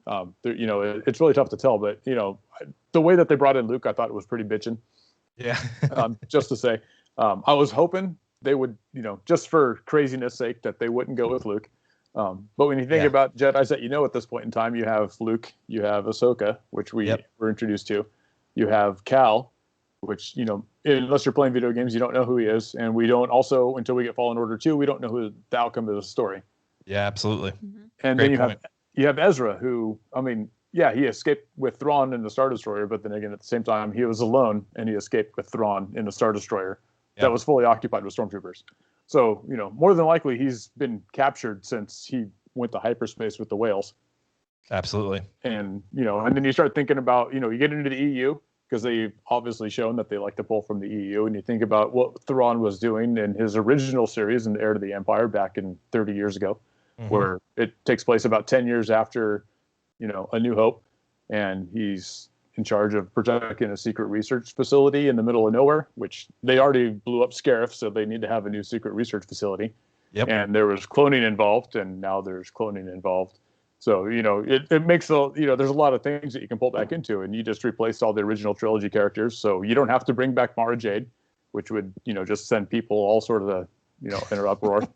It's really tough to tell, but the way that they brought in Luke, I thought it was pretty bitchin'. Yeah. Just to say, I was hoping they would, just for craziness sake, that they wouldn't go with Luke. But when you think about Jedis that at this point in time, you have Luke, you have Ahsoka, which we were introduced to. You have Cal, which, unless you're playing video games, you don't know who he is. And we don't also, until we get Fallen Order 2, we don't know who the outcome of the story. Yeah, absolutely. Mm-hmm. And Great then point. you have Ezra, who, I mean, yeah, he escaped with Thrawn in the Star Destroyer, but then again, at the same time, he was alone and he escaped with Thrawn in the Star Destroyer that was fully occupied with stormtroopers. So, more than likely, he's been captured since he went to hyperspace with the whales. Absolutely. And, and then you start thinking about, you get into the EU, because they've obviously shown that they like to pull from the EU, and you think about what Thrawn was doing in his original series in Heir to the Empire back in 30 years ago, where it takes place about 10 years after, A New Hope, and he's in charge of protecting a secret research facility in the middle of nowhere, which they already blew up Scarif, so they need to have a new secret research facility. Yep. And there was cloning involved, and now there's cloning involved. So, it makes there's a lot of things that you can pull back into, and you just replaced all the original trilogy characters. So you don't have to bring back Mara Jade, which would, just send people all sort of in an uproar.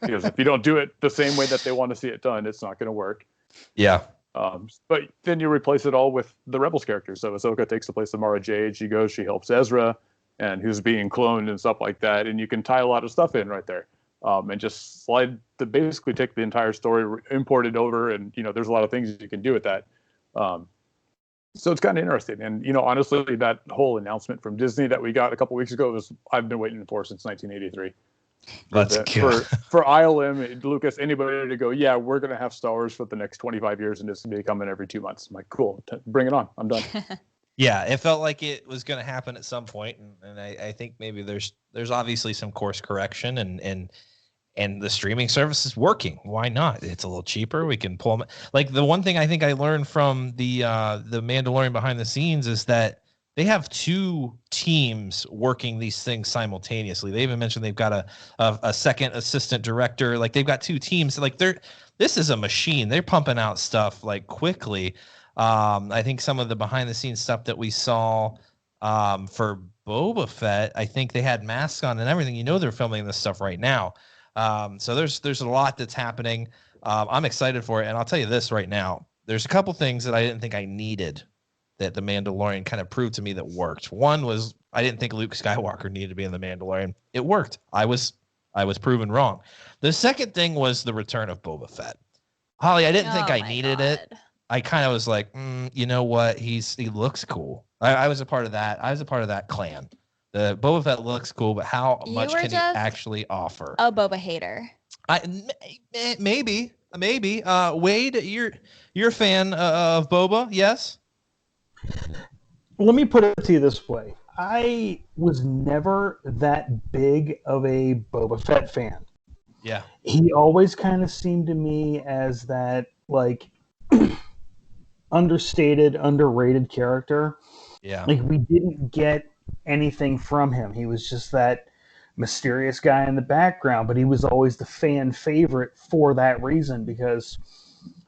Because if you don't do it the same way that they want to see it done, it's not going to work. Yeah. But then you replace it all with the Rebels characters. So Ahsoka takes the place of Mara Jade. She helps Ezra, and who's being cloned and stuff like that. And you can tie a lot of stuff in right there. And just basically take the entire story, import it over, and there's a lot of things you can do with that. So it's kind of interesting. And honestly, that whole announcement from Disney that we got a couple weeks ago I've been waiting for since 1983. That's good. For ILM, Lucas, anybody to go, yeah, we're going to have Star Wars for the next 25 years, and it's going to be coming every 2 months. I'm like, cool, bring it on. I'm done. Yeah, it felt like it was going to happen at some point, and I think maybe there's obviously some course correction, and the streaming service is working. Why not? It's a little cheaper. We can pull them. Like, the one thing I think I learned from the Mandalorian behind the scenes is that they have two teams working these things simultaneously. They even mentioned they've got a second assistant director. Like, they've got two teams. Like, this is a machine. They're pumping out stuff like quickly. I think some of the behind the scenes stuff that we saw for Boba Fett, I think they had masks on and everything. They're filming this stuff right now. So there's a lot that's happening. I'm excited for it. And I'll tell you this right now, there's a couple things that I didn't think I needed that the Mandalorian kind of proved to me that worked. One was, I didn't think Luke Skywalker needed to be in the Mandalorian. It worked. I was proven wrong. The second thing was the return of Boba Fett. Holly, I didn't think I needed it. I kind of was like, you know what? He looks cool. I was a part of that. I was a part of that clan. The Boba Fett looks cool, but how much can he actually offer? A Boba hater. Maybe. Wade, you're a fan of Boba, yes? Let me put it to you this way. I was never that big of a Boba Fett fan. Yeah. He always kind of seemed to me as that, like, understated, underrated character. Yeah. Like, we didn't get anything from him. He was just that mysterious guy in the background, but he was always the fan favorite for that reason, because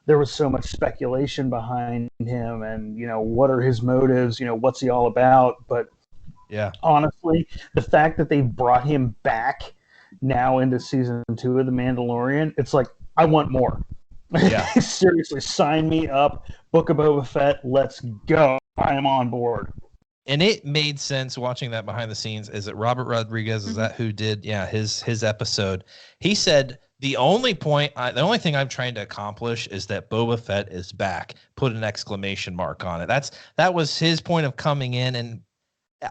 there was so much speculation behind him and, what are his motives, what's he all about? But yeah, honestly, the fact that they brought him back now into season 2 of The Mandalorian, it's like, I want more. Yeah. Seriously, sign me up. Book of Boba Fett. Let's go. I am on board. And it made sense watching that behind the scenes. Is it Robert Rodriguez? Is that who did? Yeah, his episode. He said the only thing I'm trying to accomplish is that Boba Fett is back. Put an exclamation mark on it. That was his point of coming in, and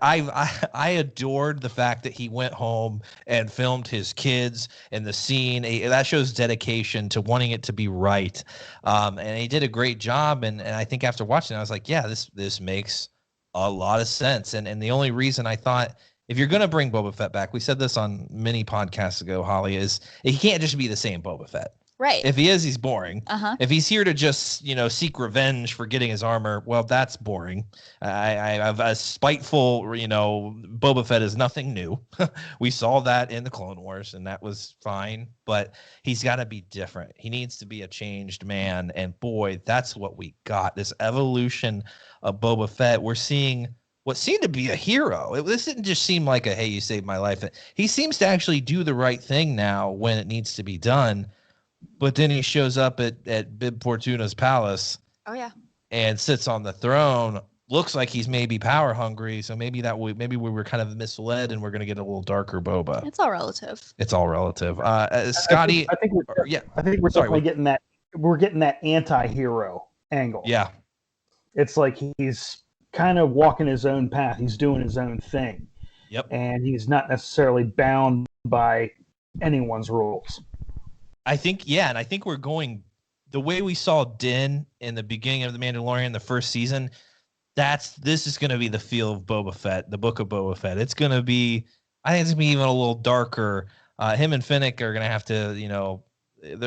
I adored the fact that he went home and filmed his kids and the scene. That shows dedication to wanting it to be right. And he did a great job. And I think after watching it, I was like, yeah, this makes a lot of sense. And the only reason I thought, if you're going to bring Boba Fett back, we said this on many podcasts ago, Holly, is he can't just be the same Boba Fett. Right. If he is, he's boring. Uh-huh. If he's here to just, seek revenge for getting his armor, well, that's boring. I have a spiteful, Boba Fett is nothing new. We saw that in the Clone Wars, and that was fine. But he's got to be different. He needs to be a changed man. And boy, that's what we got. This evolution of Boba Fett. We're seeing what seemed to be a hero. This didn't just seem like hey, you saved my life. He seems to actually do the right thing now when it needs to be done. But then he shows up at Bib Fortuna's palace. Oh yeah. And sits on the throne. Looks like he's maybe power hungry. So maybe we were kind of misled, and we're going to get a little darker Boba. It's all relative. Scotty. I think we're definitely getting that. We're getting that anti-hero angle. Yeah. It's like he's kind of walking his own path. He's doing his own thing. Yep. And he's not necessarily bound by anyone's rules. I think, and I think we're going the way we saw Din in the beginning of The Mandalorian, the first season. This is going to be the feel of Boba Fett, the book of Boba Fett. It's going to be, I think it's going to be even a little darker. Him and Finnick are going to have to,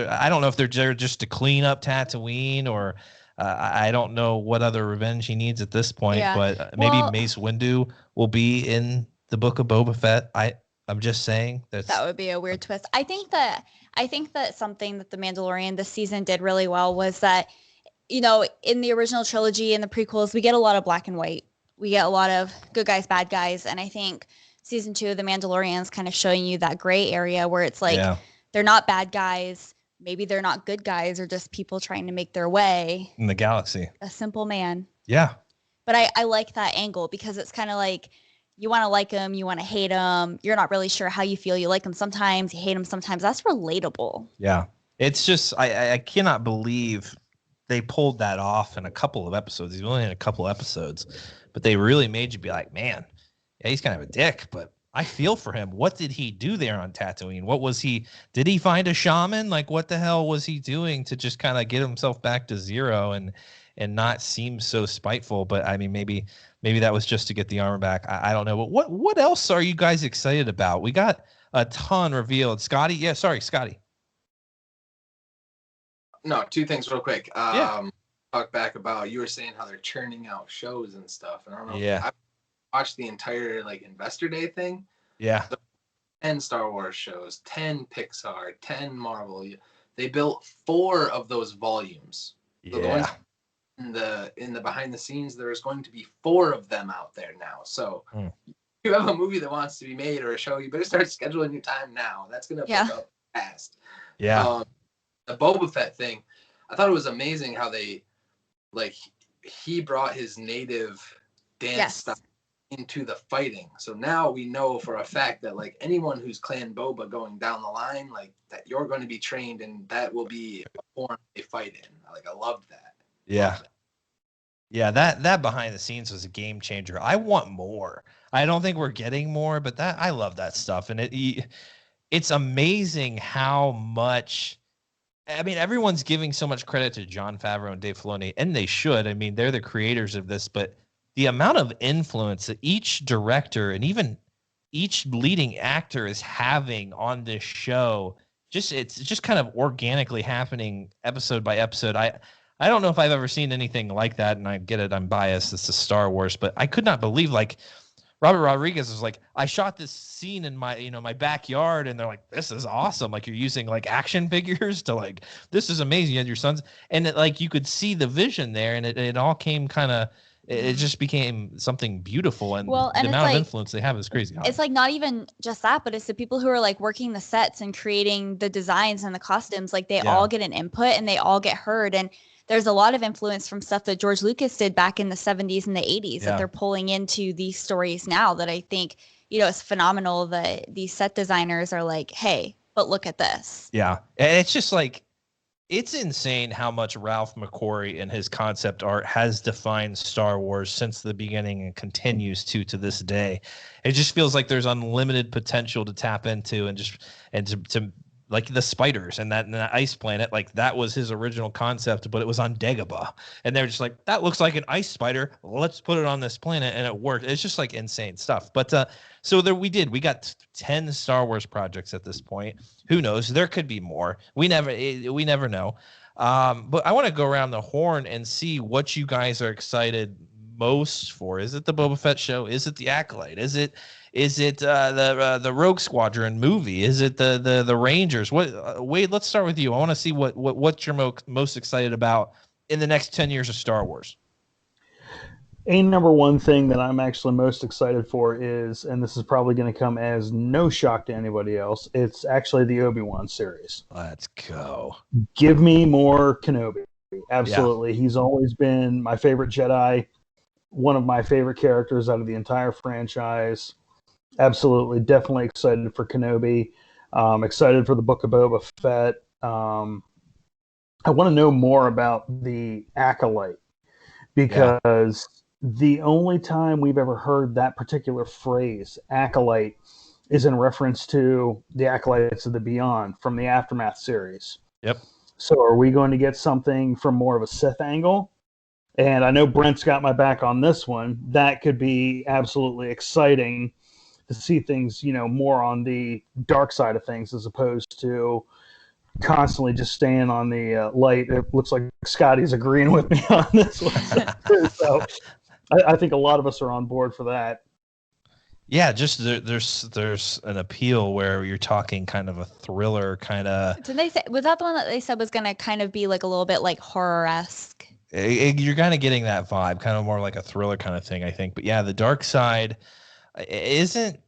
I don't know if they're just to clean up Tatooine, or I don't know what other revenge he needs at this point, but maybe Mace Windu will be in the book of Boba Fett. I'm just saying that would be a weird twist. I think that something that The Mandalorian this season did really well was that, in the original trilogy and the prequels, we get a lot of black and white. We get a lot of good guys, bad guys. And I think season 2 of The Mandalorian is kind of showing you that gray area where it's like, they're not bad guys. Maybe they're not good guys, or just people trying to make their way in the galaxy. A simple man. Yeah. But I like that angle, because it's kind of like, you want to like him, you want to hate him. You're not really sure how you feel. You like him sometimes, you hate him sometimes. That's relatable. Yeah. It's just, I cannot believe they pulled that off in a couple of episodes. He's only in a couple episodes, but they really made you be like, man, yeah, he's kind of a dick, but I feel for him. What did he do there on Tatooine? Did he find a shaman? Like, what the hell was he doing to just kind of get himself back to zero and not seem so spiteful? But I mean, maybe that was just to get the armor back. I don't know. But what else are you guys excited about? We got a ton revealed. Scotty? Yeah, sorry, Scotty. No, two things real quick. Talk back about, you were saying how they're churning out shows and stuff. And I don't know. Yeah. I watched the entire Investor Day thing. Yeah. So 10 Star Wars shows, 10 Pixar, 10 Marvel. They built 4 of those volumes. So the ones in the behind the scenes, there's going to be 4 of them out there now. So if you have a movie that wants to be made or a show, you better start scheduling your time now. That's going to pick up fast. Yeah. The Boba Fett thing, I thought it was amazing how they, he brought his native dance style into the fighting. So now we know for a fact that anyone who's Clan Boba going down the line, that you're going to be trained, and that will be a form they fight in. I loved that. Yeah. Yeah, that behind the scenes was a game changer. I want more. I don't think we're getting more, but I love that stuff. And it's amazing how much, I mean, everyone's giving so much credit to Jon Favreau and Dave Filoni, and they should. I mean, they're the creators of this, but the amount of influence that each director and even each leading actor is having on this show, it's just kind of organically happening episode by episode. I don't know if I've ever seen anything like that, and I get it, I'm biased, it's a Star Wars, but I could not believe, Robert Rodriguez was like, I shot this scene in my, my backyard, and they're like, this is awesome. You're using action figures to this is amazing. You had your sons, and you could see the vision there, and it all came kind of, it just became something beautiful, and the amount of influence they have is crazy. It's not even just that, but it's the people who are working the sets and creating the designs and the costumes. They all get an input, and they all get heard. And there's a lot of influence from stuff that George Lucas did back in the 70s and the 80s that they're pulling into these stories now, that I think, it's phenomenal that these set designers are like, hey, but look at this. Yeah. And it's just it's insane how much Ralph McQuarrie and his concept art has defined Star Wars since the beginning and continues to this day. It just feels like there's unlimited potential to tap into, and to the spiders and that ice planet, that was his original concept, but it was on Dagobah, and they're just that looks like an ice spider, let's put it on this planet, and it worked. It's just insane stuff. But so we got 10 Star Wars projects at this point. Who knows, there could be more. We never know. But I want to go around the horn and see what you guys are excited most for. Is it the Boba Fett show? Is it the Acolyte? Is it the Rogue Squadron movie? Is it the Rangers? Wade, let's start with you. I want to see what you're most excited about in the next 10 years of Star Wars. Number one thing that I'm actually most excited for is, and this is probably going to come as no shock to anybody else, it's actually the Obi-Wan series. Let's go. Give me more Kenobi. Absolutely. Yeah. He's always been my favorite Jedi, one of my favorite characters out of the entire franchise. Absolutely. Definitely excited for Kenobi. Excited for the Book of Boba Fett. I want to know more about the Acolyte, because the only time we've ever heard that particular phrase, acolyte, is in reference to the Acolytes of the Beyond from the Aftermath series. Yep. So are we going to get something from more of a Sith angle? And I know Brent's got my back on this one. That could be absolutely exciting to see things, more on the dark side of things as opposed to constantly just staying on the light. It looks like Scotty's agreeing with me on this one. So I think a lot of us are on board for that. Yeah, just there's an appeal where you're talking kind of a thriller kind of. Did they say, was that the one that they said was going to kind of be like a little bit like horror-esque? You're kind of getting that vibe, kind of more like a thriller kind of thing, I think. But yeah, the dark side isn't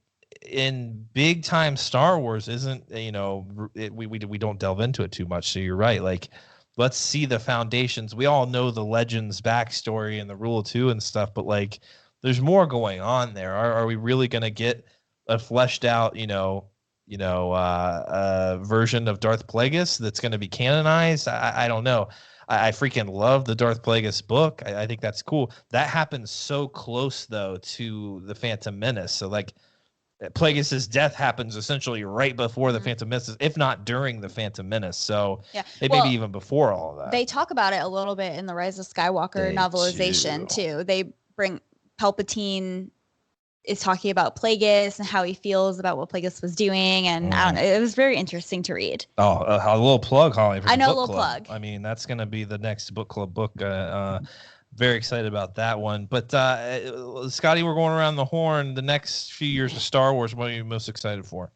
in big time Star Wars. Isn't we don't delve into it too much. So you're right. Like, let's see the foundations. We all know the Legends backstory and the Rule of Two and stuff, but like, there's more going on there. Are we really going to get a fleshed out, version of Darth Plagueis that's going to be canonized? I don't know. I freaking love the Darth Plagueis book. I think that's cool. That happens so close though to the Phantom Menace. So like, Plagueis's death happens essentially right before the Phantom Menace, if not during the Phantom Menace. So maybe even before all of that. They talk about it a little bit in the Rise of Skywalker novelization too. They bring Palpatine is talking about Plagueis and how he feels about what Plagueis was doing, and I don't know, it was very interesting to read. Oh, a little plug, Holly. I know, a little plug. I mean, that's going to be the next book club book. Very excited about that one. But Scotty, we're going around the horn. The next few years of Star Wars, what are you most excited for?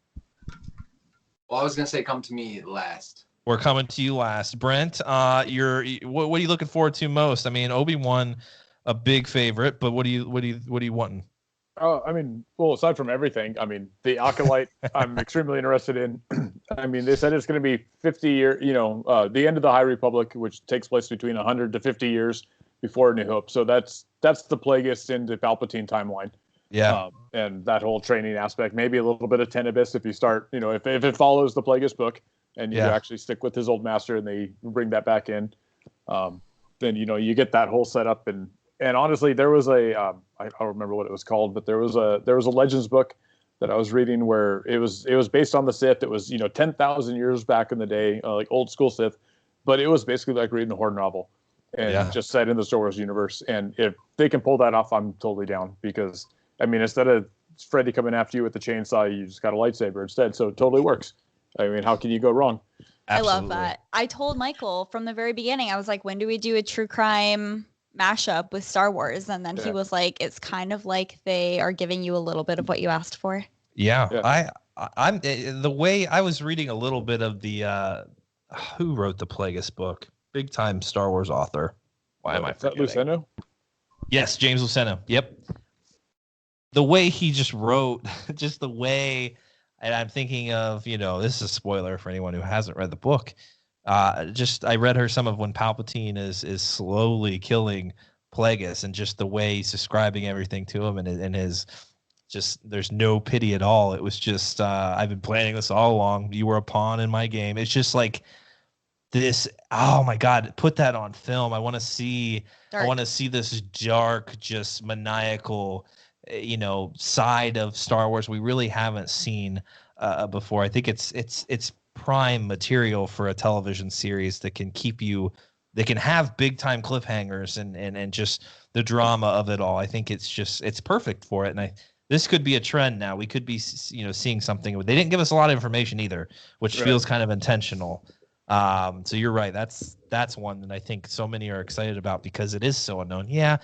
Well, I was going to say, come to me last. We're coming to you last, Brent. What are you looking forward to most? I mean, Obi-Wan, a big favorite, but what are you wanting? I mean, well, aside from everything, I mean, the Acolyte, I'm extremely interested in. I mean, they said it's going to be 50 years, the end of the High Republic, which takes place between 100 to 50 years before New Hope. So that's the Plagueis into Palpatine timeline. Yeah. And that whole training aspect, maybe a little bit of Tenebis if you start, if it follows the Plagueis book and you actually stick with his old master and they bring that back in, then, you get that whole setup. And honestly, there was I don't remember what it was called, but there was a Legends book that I was reading where it was based on the Sith. It was 10,000 years back in the day, like old school Sith, but it was basically like reading a horror novel, and just set in the Star Wars universe. And if they can pull that off, I'm totally down, because I mean, instead of Freddy coming after you with the chainsaw, you just got a lightsaber instead. So it totally works. I mean, how can you go wrong? Absolutely. I love that. I told Michael from the very beginning, I was like, when do we do a true crime mashup with Star Wars? And then he was like, it's kind of like they are giving you a little bit of what you asked for. I'm the way I was reading a little bit of the who wrote the Plagueis book, big time Star Wars author. Why am I forgetting? Luceno? Yes, James Luceno. Yep. The way he just wrote, just the way, and I'm thinking of, this is a spoiler for anyone who hasn't read the book. I read her some of when Palpatine is slowly killing Plagueis, and just the way he's describing everything to him, and his just, there's no pity at all. It was just, I've been planning this all along. You were a pawn in my game. It's just like this. Oh my God, put that on film. I want to see this dark, just maniacal, side of Star Wars we really haven't seen before. I think it's prime material for a television series that can have big time cliffhangers and just the drama of it all. I think it's perfect for it. And this could be a trend now. We could be, seeing something. They didn't give us a lot of information either, which feels kind of intentional. So you're right. That's one that I think so many are excited about because it is so unknown. Yeah.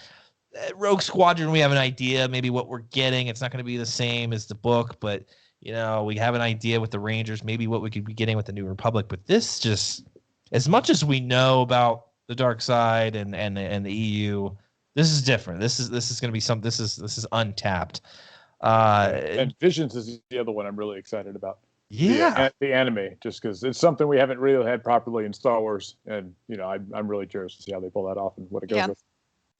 Rogue Squadron, we have an idea maybe what we're getting. It's not going to be the same as the book, but we have an idea with the Rangers, maybe what we could be getting with the New Republic. But this just, as much as we know about the dark side and the EU, this is different. This is going to be something. This is untapped. And Visions is the other one I'm really excited about. Yeah, the anime, just because it's something we haven't really had properly in Star Wars, and I'm really curious to see how they pull that off and what it goes with.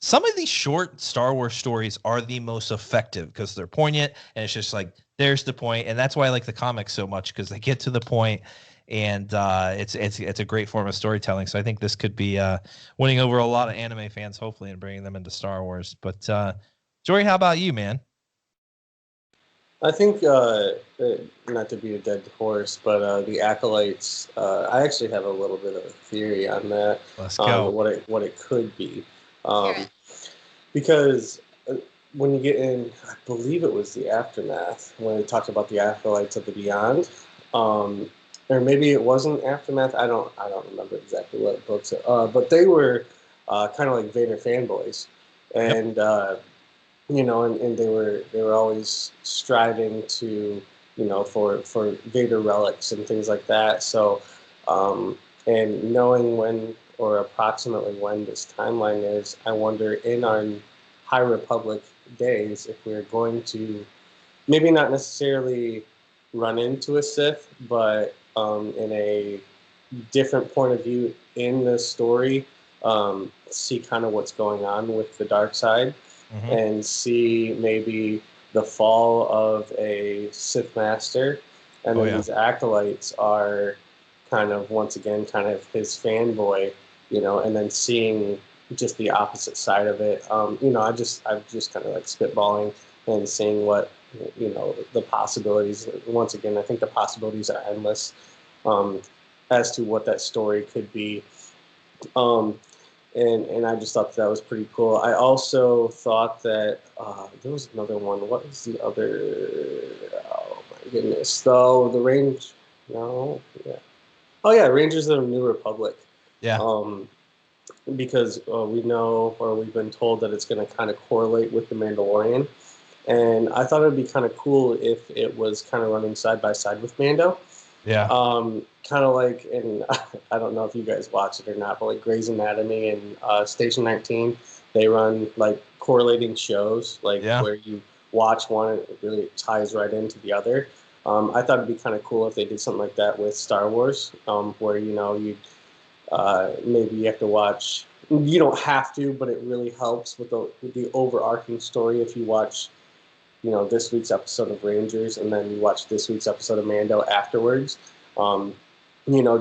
Some of these short Star Wars stories are the most effective because they're poignant and it's just like, there's the point. And that's why I like the comics so much, because they get to the point and it's a great form of storytelling. So I think this could be winning over a lot of anime fans, hopefully, and bringing them into Star Wars. But Jory, how about you, man? I think, not to be a dead horse, but the Acolytes, I actually have a little bit of a theory on that. Let's go. What it could be. Because when you get in, I believe it was the Aftermath, when it talked about the Acolytes of the Beyond. Or maybe it wasn't Aftermath. I don't remember exactly what books. But they were kind of like Vader fanboys. And... Yep. And they were always striving to, for Vader relics and things like that. So, and knowing when or approximately when this timeline is, I wonder in our High Republic days if we're going to maybe not necessarily run into a Sith, but in a different point of view in the story, see kind of what's going on with the dark side. Mm-hmm. And see maybe the fall of a Sith Master, and then these Acolytes are kind of once again kind of his fanboy, and then seeing just the opposite side of it. I'm just kind of like spitballing and seeing what the possibilities. Once again, I think the possibilities are endless as to what that story could be. And I just thought that was pretty cool. I also thought that there was another one. What was the other? Oh my goodness! So the Range. No, yeah. Oh yeah, Rangers of the New Republic. Yeah. Because we know, or we've been told that it's going to kind of correlate with the Mandalorian, and I thought it'd be kind of cool if it was kind of running side by side with Mando. Yeah. Kind of like, and I don't know if you guys watch it or not, but like Grey's Anatomy and Station 19, they run like correlating shows, like where you watch one and it really ties right into the other. I thought it'd be kind of cool if they did something like that with Star Wars, where you maybe you have to watch. You don't have to, but it really helps with the overarching story if you watch, this week's episode of Rangers and then you watch this week's episode of Mando afterwards.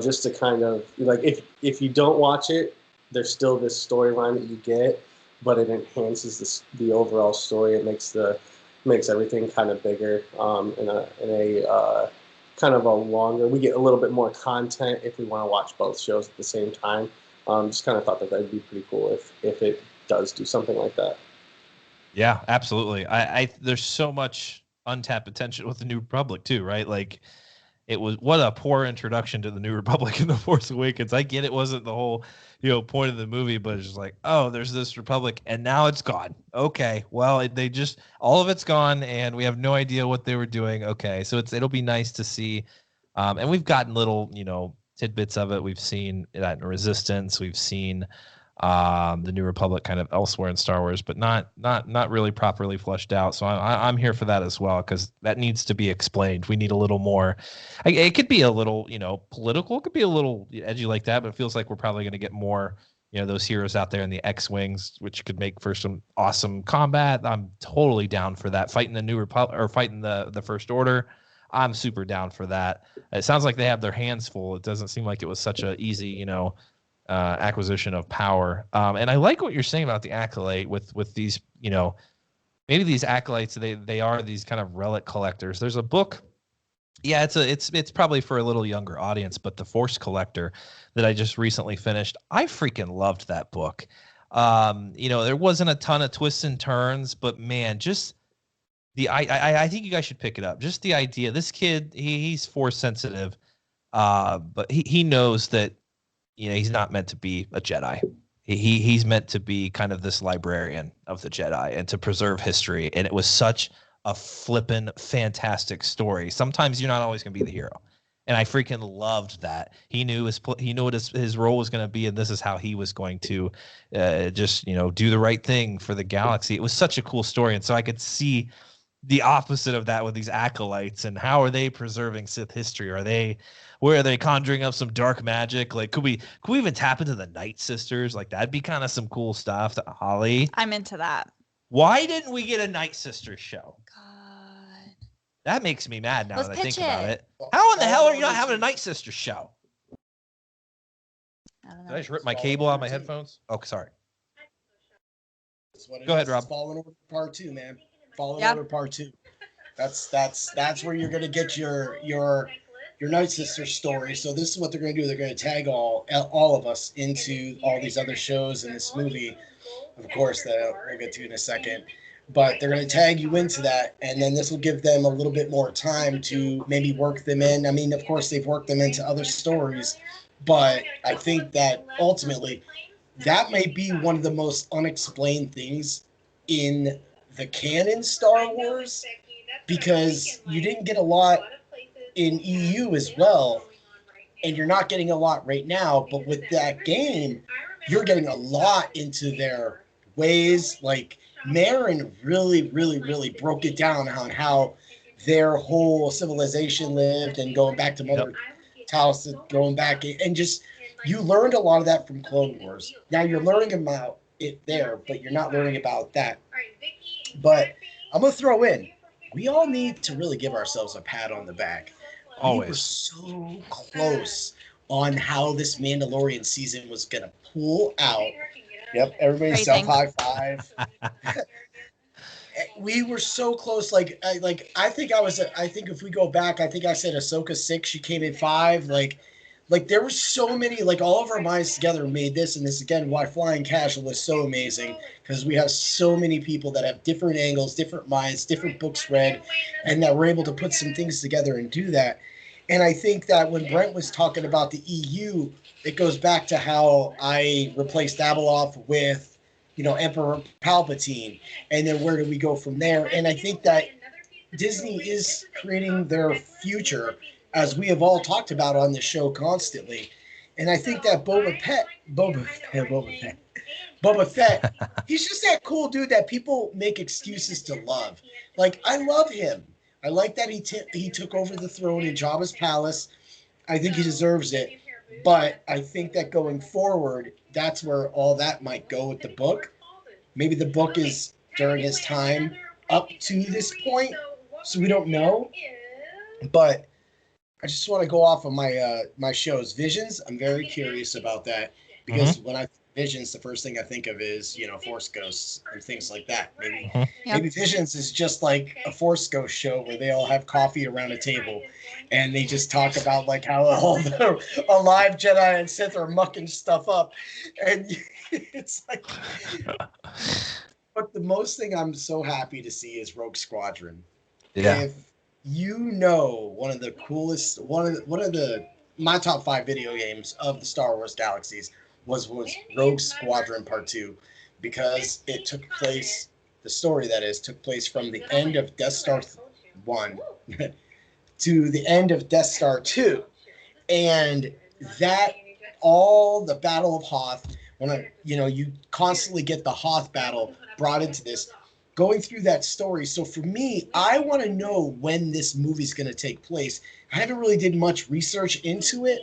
Just to kind of like if you don't watch it, there's still this storyline that you get, but it enhances the overall story. It makes everything kind of bigger in a kind of a longer. We get a little bit more content if we want to watch both shows at the same time. Just kind of thought that would be pretty cool if it does do something like that. Yeah, absolutely. I there's so much untapped potential with the New Republic too, right? Like it was what a poor introduction to the New Republic in The Force Awakens. I get it wasn't the whole, point of the movie, but it's just like, oh, there's this Republic and now it's gone. Okay, well, they just all of it's gone and we have no idea what they were doing. Okay, so it'll be nice to see, and we've gotten little, tidbits of it. We've seen that in Resistance. We've seen the New Republic kind of elsewhere in Star Wars, but not really properly fleshed out. So I'm here for that as well, because that needs to be explained. We need a little more. It could be a little, political. It could be a little edgy like that, but it feels like we're probably going to get more, those heroes out there in the X-wings, which could make for some awesome combat. I'm totally down for that. Fighting the New Republic or fighting the First Order. I'm super down for that. It sounds like they have their hands full. It doesn't seem like it was such a easy, acquisition of power. And I like what you're saying about the Acolyte with these, maybe these Acolytes, they are these kind of relic collectors. There's a book. Yeah, it's probably for a little younger audience, but The Force Collector that I just recently finished. I freaking loved that book. There wasn't a ton of twists and turns, but man, just I think you guys should pick it up. Just the idea, this kid, he's Force sensitive, but he knows that, he's not meant to be a Jedi. He's meant to be kind of this librarian of the Jedi and to preserve history. And it was such a flippin' fantastic story. Sometimes you're not always going to be the hero. And I freaking loved that. He knew what his role was going to be, and this is how he was going to just, do the right thing for the galaxy. It was such a cool story. And so I could see the opposite of that with these Acolytes, and how are they preserving Sith history? Where are they conjuring up some dark magic? Like, could we even tap into the Night Sisters? Like, that'd be kind of some cool stuff. Holly, I'm into that. Why didn't we get a Night Sisters show? God, That makes me mad now Let's that I think pitch about it. it. How in the hell are you not Fallen having a Order Night Sister show? I don't Did I know. just rip my Fallen cable out of Order my 2. headphones? Oh, sorry. That's what it Go ahead, is. Rob. It's Fallen Order Part 2, man. Fallen Yeah. Order Part 2. That's where you're gonna get your Night Sister story. So this is what they're gonna do. They're gonna tag all of us into all these other shows in this movie. Of course, that we'll get to in a second. But they're gonna tag you into that, and then this will give them a little bit more time to maybe work them in. I mean, of course, they've worked them into other stories, but I think that ultimately that may be one of the most unexplained things in the canon Star Wars, because you didn't get a lot in EU as well, and you're not getting a lot right now. But with that game, you're getting a lot into their ways. Like Marin really, really, really broke it down on how their whole civilization lived, and going back to Mother Talus, going back, and just you learned a lot of that from Clone Wars. Now you're learning about it there, but you're not learning about that. But I'm gonna throw in, we all need to really give ourselves a pat on the back. We were Always. so close on how this Mandalorian season was gonna pull out. Yep, everybody Phrasing. self high five. We were so close. I think I think if we go back, I think I said Ahsoka 6. She came in 5. Like there were so many. Like all of our minds together made this, and this again why Flying Casual is so amazing, because we have so many people that have different angles, different minds, different books read, and that we're able to put some things together and do that. And I think that when Brent was talking about the EU, it goes back to how I replaced Abeloth with, Emperor Palpatine, and then where do we go from there? And I think that Disney is creating their future, as we have all talked about on this show constantly. And I think that Boba Fett, he's just that cool dude that people make excuses to love. Like, I love him. I like that he took over the throne in Jabba's palace. I think he deserves it. But I think that going forward, that's where all that might go with the book. Maybe the book is during his time up to this point, so we don't know. But I just want to go off of my shows. Visions, I'm very curious about that, because when I Visions, the first thing I think of is, Force Ghosts and things like that. Maybe Visions is just like a Force Ghost show where they all have coffee around a table and they just talk about like how all the alive Jedi and Sith are mucking stuff up. And it's like, but the most thing I'm so happy to see is Rogue Squadron. Yeah. If one of the coolest, one of the my top 5 video games of the Star Wars galaxies was Rogue Squadron Part 2, because it took place, the story that is, took place from the end of Death Star 1 to the end of Death Star 2. And that, all the Battle of Hoth, when you constantly get the Hoth battle brought into this, going through that story. So for me, I want to know when this movie's going to take place. I haven't really did much research into it,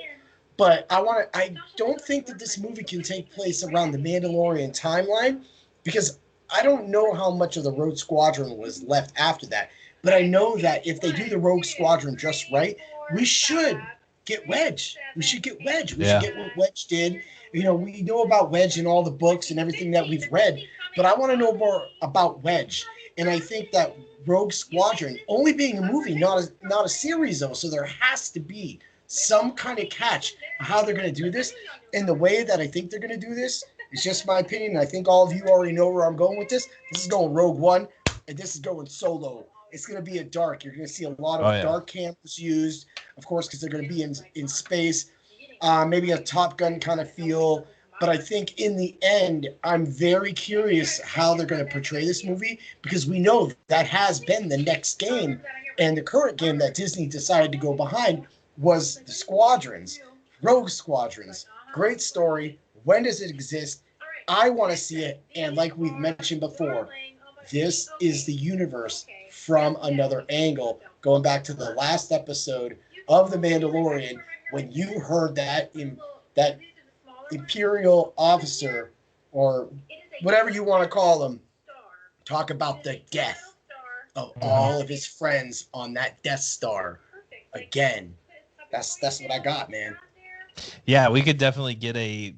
but I don't think that this movie can take place around the Mandalorian timeline, because I don't know how much of the Rogue Squadron was left after that. But I know that if they do the Rogue Squadron just right, we should get Wedge. We should get Wedge. We should get what Wedge did. We know about Wedge in all the books and everything that we've read, but I want to know more about Wedge. And I think that Rogue Squadron, only being a movie, not a series though, so there has to be some kind of catch on how they're going to do this. And the way that I think they're going to do this is just my opinion. I think all of you already know where I'm going with this. This is going Rogue One, and this is going Solo. It's going to be a dark. You're going to see a lot of dark cameras used, of course, because they're going to be in space. Maybe a Top Gun kind of feel. But I think in the end, I'm very curious how they're going to portray this movie, because we know that has been the next game. And the current game that Disney decided to go behind was the Squadrons, Rogue Squadrons. Great story. When does it exist? I want to see it. And like we've mentioned before, this is the universe from another angle. Going back to the last episode of The Mandalorian, when you heard that Imperial officer, or whatever you want to call him, talk about the death of all of his friends on that Death Star again. That's what I got, man. Yeah, we could definitely get a,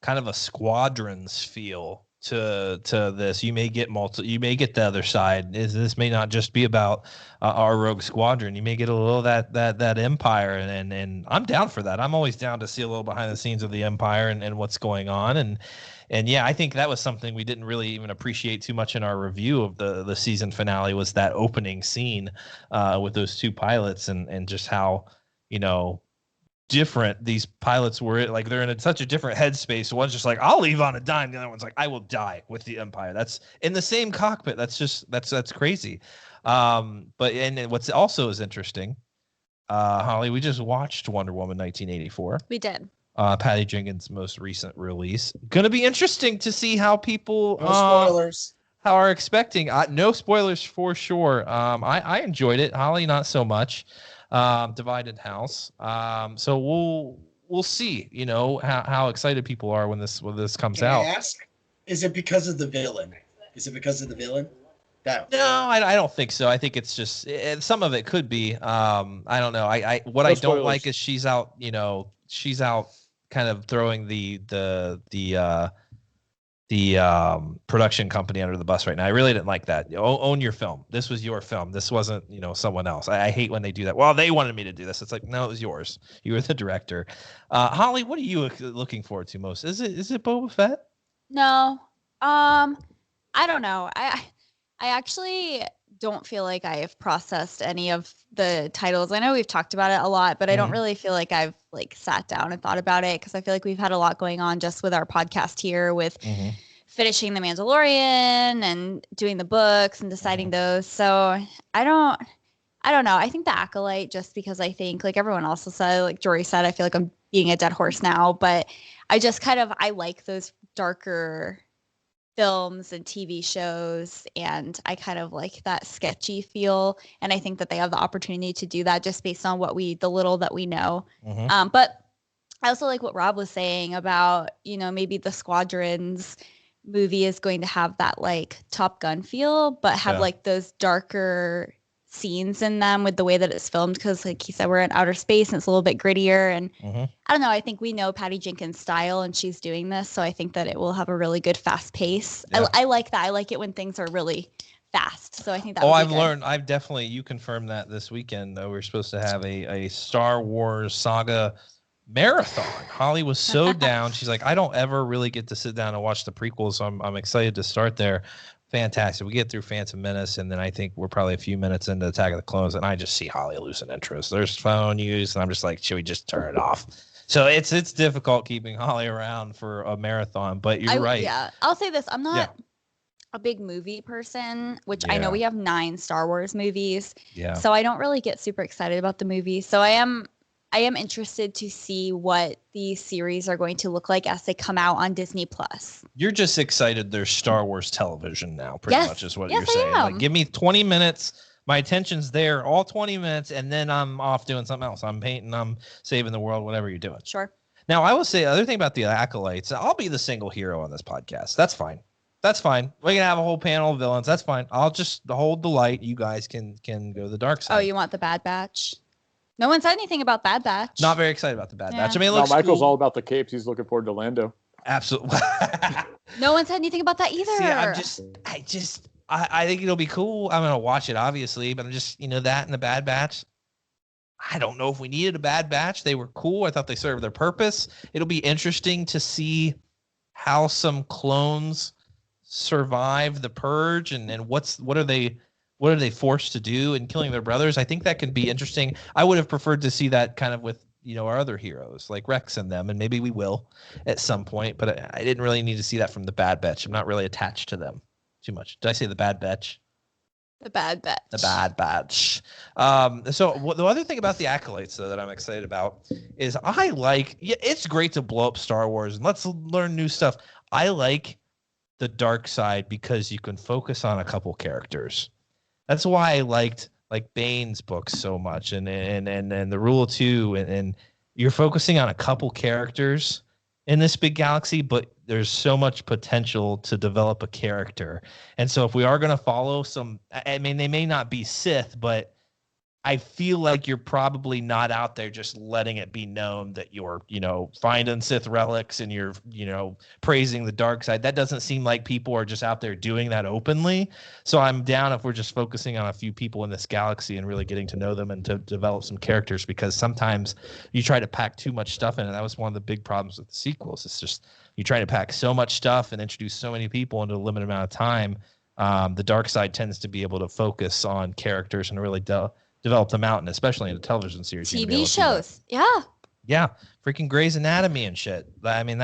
kind of a squadrons feel to this. You may get the other side. This may not just be about our rogue squadron. You may get a little of that Empire, and I'm down for that. I'm always down to see a little behind the scenes of the Empire and what's going on. And yeah, I think that was something we didn't really even appreciate too much in our review of the season finale, was that opening scene with those two pilots and just how, different these pilots were. Like, they're in such a different headspace. One's just like, I'll leave on a dime. The other one's like, I will die with the Empire. That's in the same cockpit. That's crazy. But what's also is interesting, Holly, we just watched Wonder Woman 1984. We did. Patty Jenkins' most recent release. Gonna be interesting to see how people No spoilers. How are expecting. No spoilers for sure. I enjoyed it. Holly, not so much. Divided house. So we'll see, how excited people are when this comes Can out. I ask, is it because of the villain? No, I don't think so. I think it's just some of it could be. I don't know. I don't like is she's out kind of throwing the production company under the bus right now. I really didn't like that. Own your film. This was your film. This wasn't, someone else. I hate when they do that. Well, they wanted me to do this. It's like, no, it was yours. You were the director. Holly, what are you looking forward to most? Is it Boba Fett? No. I don't know. I actually don't feel like I have processed any of the titles. I know we've talked about it a lot, but I don't really feel like I've sat down and thought about it, because I feel like we've had a lot going on just with our podcast here with finishing The Mandalorian and doing the books and deciding those. So I don't know. I think The Acolyte, just because I think, like everyone else will say, like Jory said, I feel like I'm being a dead horse now, but I just I like those darker films and TV shows, and I kind of like that sketchy feel, and I think that they have the opportunity to do that just based on the little that we know. But I also like what Rob was saying about, maybe the Squadrons movie is going to have that Top Gun feel, but have those darker scenes in them with the way that it's filmed, because like he said, we're in outer space and it's a little bit grittier, and I don't know, I think we know Patty Jenkins' style and she's doing this, so I think that it will have a really good fast pace. I like that. I like it when things are really fast, so I think that I've definitely, you confirmed that this weekend, though. We're supposed to have a Star Wars saga marathon. Holly was so down. She's like, I don't ever really get to sit down and watch the prequels, so I'm excited to start there. Fantastic. We get through Phantom Menace, and then I think we're probably a few minutes into Attack of the Clones, and I just see Holly losing interest. There's phone use, and I'm just like, should we just turn it off? So it's difficult keeping Holly around for a marathon, but you're right. Yeah, I'll say this. I'm not a big movie person, which I know we have 9 Star Wars movies. Yeah. So I don't really get super excited about the movies. So I am interested to see what these series are going to look like as they come out on Disney Plus. You're just excited there's Star Wars television now, pretty much is what you're saying. Like, give me 20 minutes. My attention's there all 20 minutes, and then I'm off doing something else. I'm painting, I'm saving the world, whatever you're doing. Sure. Now, I will say the other thing about the Acolytes, I'll be the single hero on this podcast. That's fine. That's fine. We can have a whole panel of villains. That's fine. I'll just hold the light. You guys can go the dark side. Oh, you want the Bad Batch? No one said anything about Bad Batch. Not very excited about the Bad Batch. I mean, it looks Michael's cool. all about the capes. He's looking forward to Lando. Absolutely. No one said anything about that either. See, I think it'll be cool. I'm gonna watch it, obviously, but I'm just, that and the Bad Batch. I don't know if we needed a Bad Batch. They were cool. I thought they served their purpose. It'll be interesting to see how some clones survive the purge, and what are they forced to do in killing their brothers. I think that could be interesting. I would have preferred to see that kind of with our other heroes like Rex and them, and maybe we will at some point, but I didn't really need to see that from the Bad Batch. I'm not really attached to them too much. Did I say the Bad Batch? The Bad Batch. The Bad Batch. So the other thing about the Acolytes, though, that I'm excited about is it's great to blow up Star Wars and let's learn new stuff. I like the dark side because you can focus on a couple characters. That's why I liked Bane's books so much, and the Rule of Two, and you're focusing on a couple characters, in this big galaxy, but there's so much potential to develop a character. And so if we are going to follow some, I mean, they may not be Sith, but I feel like you're probably not out there just letting it be known that you're, finding Sith relics and you're, praising the dark side. That doesn't seem like people are just out there doing that openly. So I'm down if we're just focusing on a few people in this galaxy and really getting to know them and to develop some characters, because sometimes you try to pack too much stuff in. And that was one of the big problems with the sequels. It's just you try to pack so much stuff and introduce so many people into a limited amount of time. The dark side tends to be able to focus on characters and really develop them out, and especially in a television series. TV shows. Yeah. Freaking Grey's Anatomy and shit. I mean,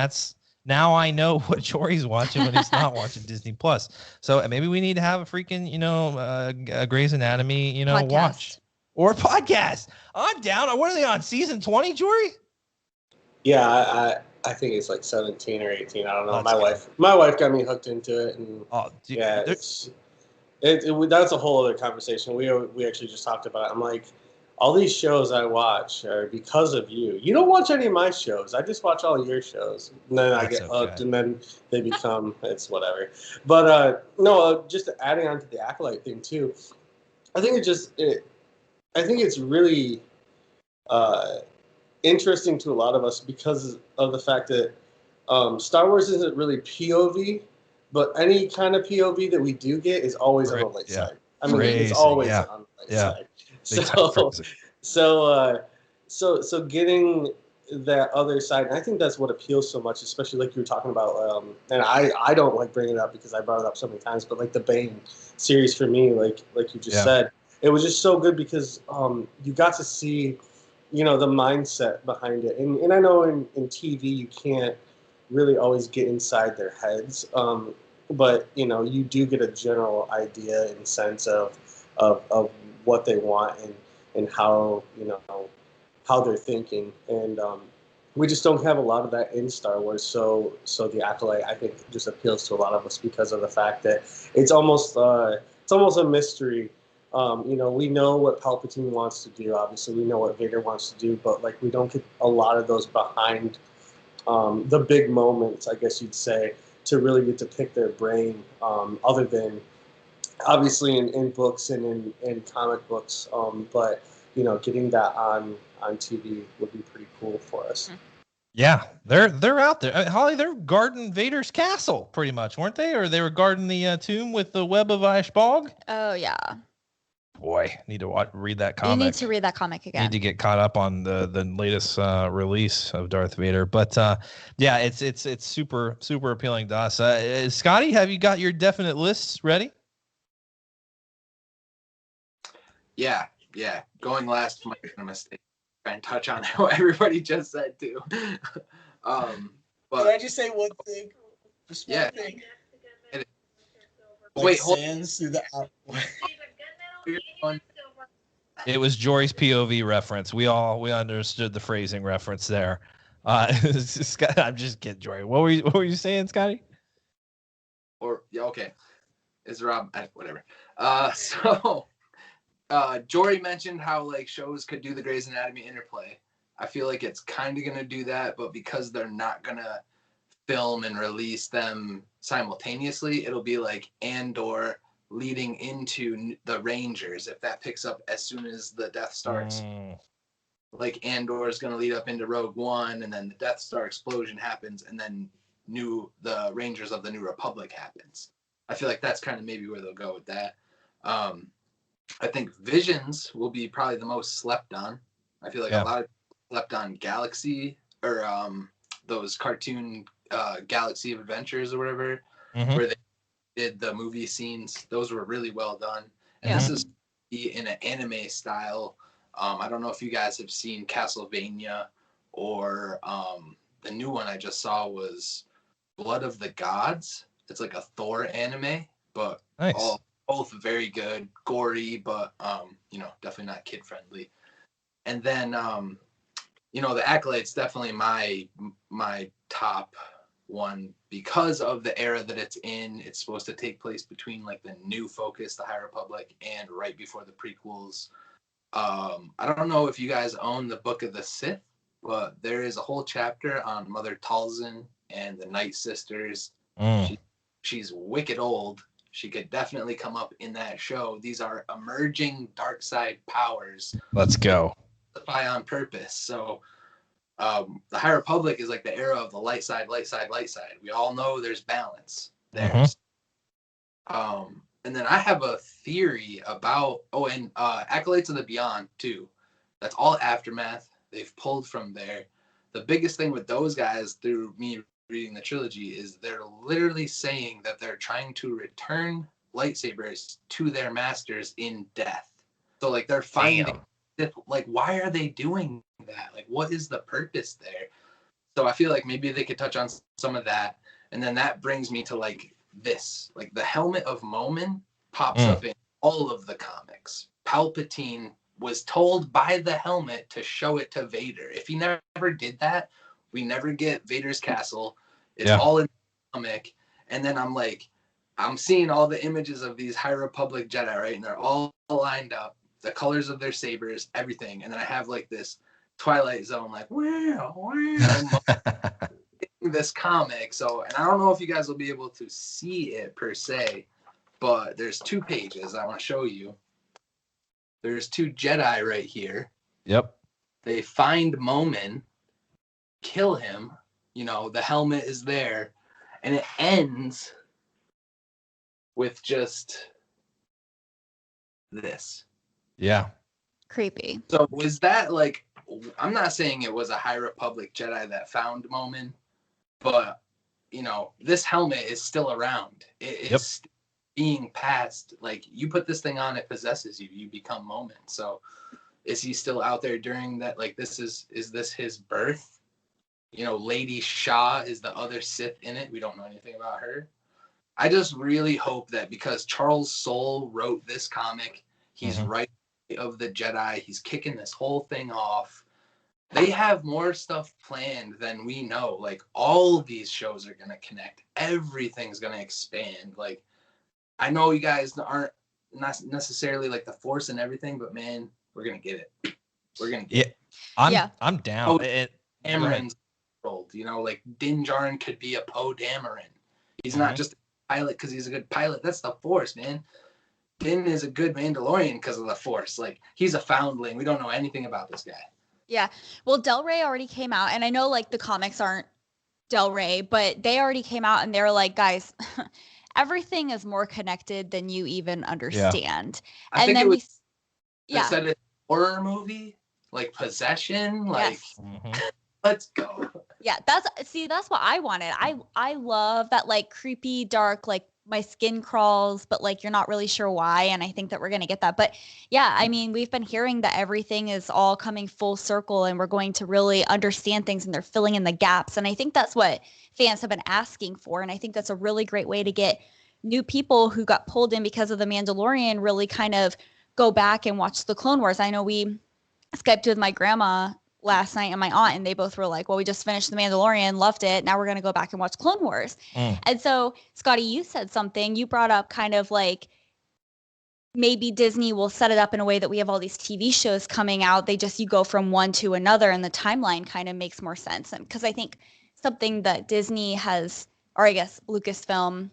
now I know what Jory's watching when he's not watching Disney Plus. So maybe we need to have a freaking, a Grey's Anatomy, podcast. Watch or a podcast. I'm down. What are they on, season 20, Jory? Yeah, I think it's like 17 or 18. I don't know. That's My wife got me hooked into it, and yeah, that's a whole other conversation. We actually just talked about it. I'm like, all these shows I watch are because of you. You don't watch any of my shows. I just watch all your shows. And then I get hooked, and then they become, it's whatever. But no, just adding on to the Acolyte thing too. I think I think it's really interesting to a lot of us because of the fact that Star Wars isn't really POV. But any kind of POV that we do get is always on the light side. I mean, it's always on the light side. So getting that other side, and I think that's what appeals so much, especially like you were talking about. And I don't like bringing it up because I brought it up so many times, but like the Bane series for me, like you just said, it was just so good because you got to see, the mindset behind it. And I know in TV you can't really always get inside their heads. But you do get a general idea and sense of what they want and how how they're thinking, and we just don't have a lot of that in Star Wars. So the Acolyte, I think, just appeals to a lot of us because of the fact that it's almost a mystery. We know what Palpatine wants to do. Obviously, we know what Vader wants to do, but like we don't get a lot of those behind the big moments, I guess you'd say, to really get to pick their brain, other than obviously in books and in comic books. But getting that on TV would be pretty cool for us. Yeah, they're out there. Holly, they're guarding Vader's castle, pretty much, weren't they? Or they were guarding the tomb with the web of Ashbog? Oh yeah. Boy, need to read that comic. You need to read that comic again. Need to get caught up on the latest release of Darth Vader. But yeah, it's super appealing to us. Scotty, have you got your definite lists ready? Yeah. Going last might be a mistake. Try and touch on what everybody just said too. But can I just say one thing? Just one thing. Wait, hold sands through the It was Jory's POV reference. We understood the phrasing reference there. I'm just kidding, Jory. What were you saying, Scotty? Okay. It's Rob. Whatever. So Jory mentioned how like shows could do the Grey's Anatomy interplay. I feel like it's kind of gonna do that, but because they're not gonna film and release them simultaneously, it'll be like Andor leading into the Rangers, if that picks up as soon as the Death starts. Like Andor is going to lead up into Rogue One, and then the Death Star explosion happens, and then the Rangers of the New Republic happens. I feel like that's kind of maybe where they'll go with that. I think Visions will be probably the most slept on. I feel like a lot of slept on Galaxy, or those cartoon Galaxy of Adventures or whatever, where they did the movie scenes. Those were really well done. And this is in an anime style. I don't know if you guys have seen Castlevania, or the new one I just saw was Blood of the Gods. It's like a Thor anime, but both very good, gory, but definitely not kid friendly. And then the Acolyte's definitely my top one because of the era that it's in. It's supposed to take place between like the new Focus, the High Republic, and right before the prequels. I don't know if you guys own the Book of the Sith. but there is a whole chapter on Mother Talzin and the Night Sisters. She's wicked old. She could definitely come up in that show. These are emerging dark side powers. Let's go. On purpose. So the High Republic is like the era of the light side, light side, light side. We all know there's balance there. And then I have a theory about Acolytes of the Beyond too. That's all Aftermath. They've pulled from there. The biggest thing with those guys through me reading the trilogy is they're literally saying that they're trying to return lightsabers to their masters in death. So like they're finding like, why are they doing that? Like, what is the purpose there? So I feel like maybe they could touch on some of that. And then that brings me to like this, like the helmet of Momin pops up in all of the comics. Palpatine was told by the helmet to show it to Vader. If he never did that, we never get Vader's castle. It's all in the comic. And then I'm seeing all the images of these High Republic Jedi, right? And they're all lined up, the colors of their sabers, everything. And then I have like this Twilight Zone, like, this comic. So, and I don't know if you guys will be able to see it per se, but there's 2 pages I want to show you. There's 2 Jedi right here. Yep. They find Momin, kill him. You know, the helmet is there. And it ends with just this. Yeah. Creepy. So was that like, I'm not saying it was a High Republic Jedi that found Momin, but, you know, this helmet is still around. It's being passed. Like, you put this thing on, it possesses you. You become Momin. So is he still out there during that? Like, is this his birth? You know, Lady Shah is the other Sith in it. We don't know anything about her. I just really hope that because Charles Soule wrote this comic, he's right of the Jedi. He's kicking this whole thing off. They have more stuff planned than we know. Like, all of these shows are going to connect. Everything's going to expand. Like, I know you guys aren't not necessarily like the Force and everything, but man, we're going to get it. We're going to get it. I'm down. Dameron's old, you know, like Din Djarin could be a Poe Dameron. He's not just a pilot because he's a good pilot. That's the Force, man. Din is a good Mandalorian because of the Force. Like, he's a foundling. We don't know anything about this guy. Yeah. Well, Del Rey already came out, and I know like the comics aren't Del Rey, but they already came out and they were like, guys, everything is more connected than you even understand. Yeah. I think then it said it's a horror movie, like Possession, like let's go. Yeah, that's what I wanted. I love that like creepy, dark, like my skin crawls, but like you're not really sure why. And I think that we're going to get that. But yeah, I mean, we've been hearing that everything is all coming full circle and we're going to really understand things and they're filling in the gaps. And I think that's what fans have been asking for. And I think that's a really great way to get new people who got pulled in because of the Mandalorian really kind of go back and watch the Clone Wars. I know we Skyped with my grandma last night and my aunt, and they both were like, well, we just finished The Mandalorian, loved it. Now we're going to go back and watch Clone Wars. And so, Scotty, you said something. You brought up kind of like maybe Disney will set it up in a way that we have all these TV shows coming out. You go from one to another and the timeline kind of makes more sense. Because I think something that Disney has, or I guess Lucasfilm,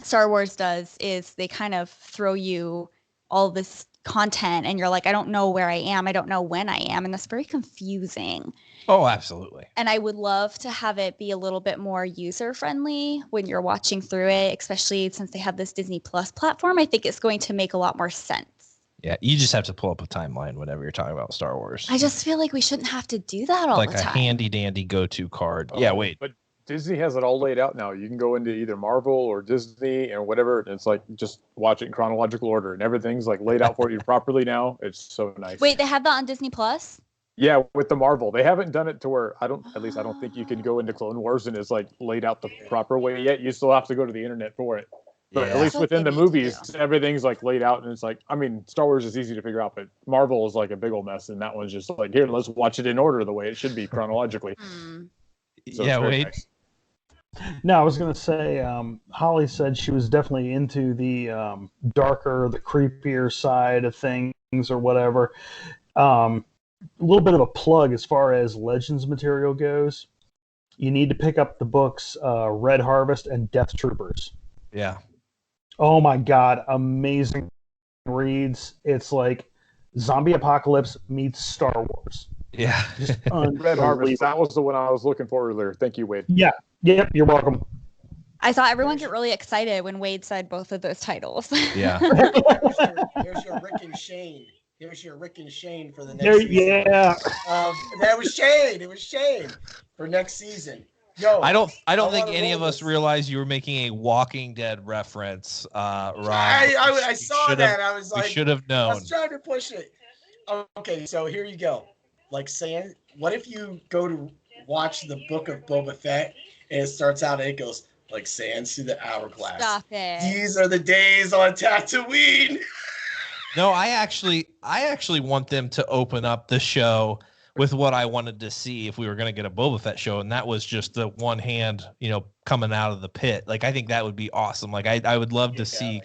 Star Wars does, is they kind of throw you all this content and you're like, I don't know where I am. I don't know when I am. And that's very confusing. Oh, absolutely. And I would love to have it be a little bit more user friendly when you're watching through it, especially since they have this Disney Plus platform. I think it's going to make a lot more sense. Yeah, you just have to pull up a timeline whenever you're talking about Star Wars. I just feel like we shouldn't have to do that all the time. Like a handy dandy go-to card. Yeah, wait. But Disney has it all laid out now. You can go into either Marvel or Disney or whatever. And it's like, just watch it in chronological order and everything's like laid out for you properly now. It's so nice. Wait, they have that on Disney Plus? Yeah, with the Marvel. They haven't done it to where I don't think you can go into Clone Wars and it's like laid out the proper way yet. You still have to go to the internet for it. But at least within the movies, everything's like laid out and it's like, I mean, Star Wars is easy to figure out, but Marvel is like a big old mess. And that one's just like, here, let's watch it in order the way it should be chronologically. So yeah, wait. Nice. No, I was going to say, Holly said she was definitely into the darker, the creepier side of things or whatever. a little bit of a plug as far as Legends material goes. You need to pick up the books Red Harvest and Death Troopers. Yeah. Oh my God, amazing reads. It's like zombie apocalypse meets Star Wars. Yeah. Just Red Harvest. That was the one I was looking for earlier. Thank you, Wade. Yeah. Yep. You're welcome. I saw everyone get really excited when Wade said both of those titles. Yeah. Here's your Rick and Shane. Here's your Rick and Shane for the next season. Yeah. That was Shane. It was Shane for next season. Yo, I don't think any of us realized you were making a Walking Dead reference, Rob. I saw that. I was like, we should have known. I was trying to push it. Okay, so here you go. Like saying, what if you go to watch the book of Boba Fett and it starts out and it goes like sands through the hourglass. Stop it. These are the days on Tatooine. No, I actually want them to open up the show with what I wanted to see if we were going to get a Boba Fett show, and that was just the one hand, coming out of the pit. Like, I think that would be awesome. Like, I would love to see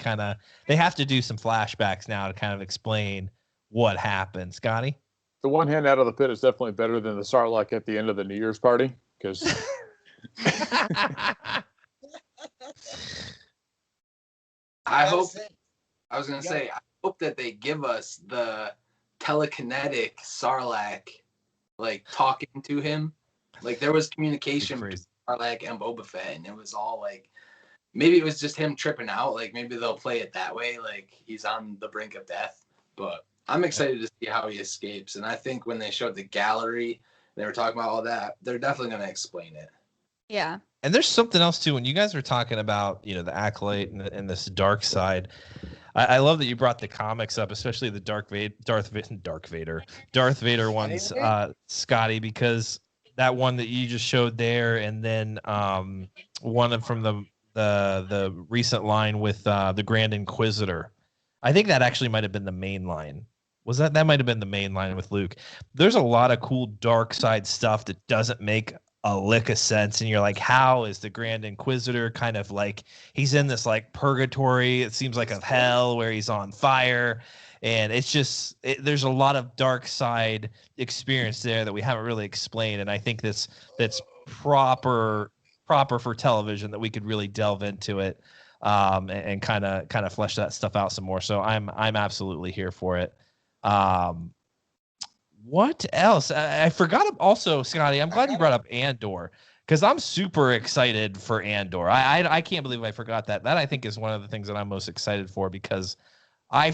they have to do some flashbacks now to kind of explain what happened. Scotty? The one hand out of the pit is definitely better than the Sarlacc at the end of the New Year's party, because I hope that they give us the telekinetic Sarlacc, like talking to him. Like there was communication between Sarlacc and Boba Fett, and it was all like, maybe it was just him tripping out. Like maybe they'll play it that way, like he's on the brink of death. But I'm excited to see how he escapes. And I think when they showed the gallery, they were talking about all that, they're definitely going to explain it. Yeah. And there's something else too. When you guys were talking about, the acolyte and this dark side, I love that you brought the comics up, especially the Darth Vader ones, Scotty, because that one that you just showed there, and then one from the recent line with the Grand Inquisitor. I think that actually might have been the main line. That might have been the main line with Luke. There's a lot of cool dark side stuff that doesn't make a lick of sense, and you're like, how is the Grand Inquisitor kind of like, he's in this like purgatory, it seems like, of hell, where he's on fire, and it's just there's a lot of dark side experience there that we haven't really explained, and I think that's proper for television, that we could really delve into it and kind of flesh that stuff out some more. So I'm absolutely here for it. What else? I forgot also, Scotty, I'm glad you brought up Andor, because I'm super excited for Andor. I can't believe I forgot that. That I think is one of the things that I'm most excited for, because I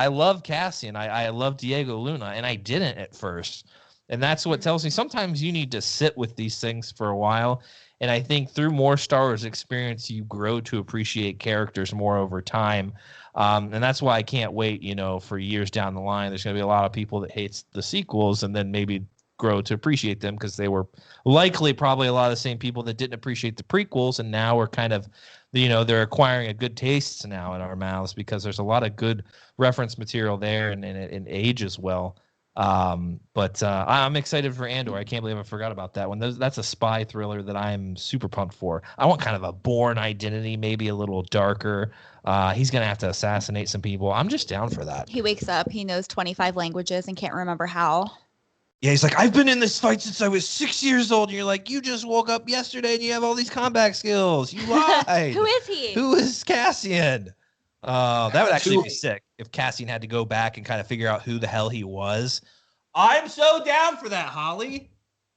love Cassian. I love Diego Luna, and I didn't at first. And that's what tells me sometimes you need to sit with these things for a while. And I think through more Star Wars experience, you grow to appreciate characters more over time. And that's why I can't wait, for years down the line. There's going to be a lot of people that hates the sequels and then maybe grow to appreciate them, because they were likely probably a lot of the same people that didn't appreciate the prequels. And now we're kind of, they're acquiring a good taste now in our mouths, because there's a lot of good reference material there, and age as well. But I'm excited for Andor. I can't believe I forgot about that one. That's a spy thriller that I'm super pumped for. I want kind of a Bourne identity, maybe a little darker. He's going to have to assassinate some people. I'm just down for that. He wakes up, he knows 25 languages and can't remember how. Yeah, he's like, I've been in this fight since I was 6 years old. And you're like, you just woke up yesterday and you have all these combat skills. You lied. Who is he? Who is Cassian? That would actually be sick if Cassian had to go back and kind of figure out who the hell he was. I'm so down for that, Holly.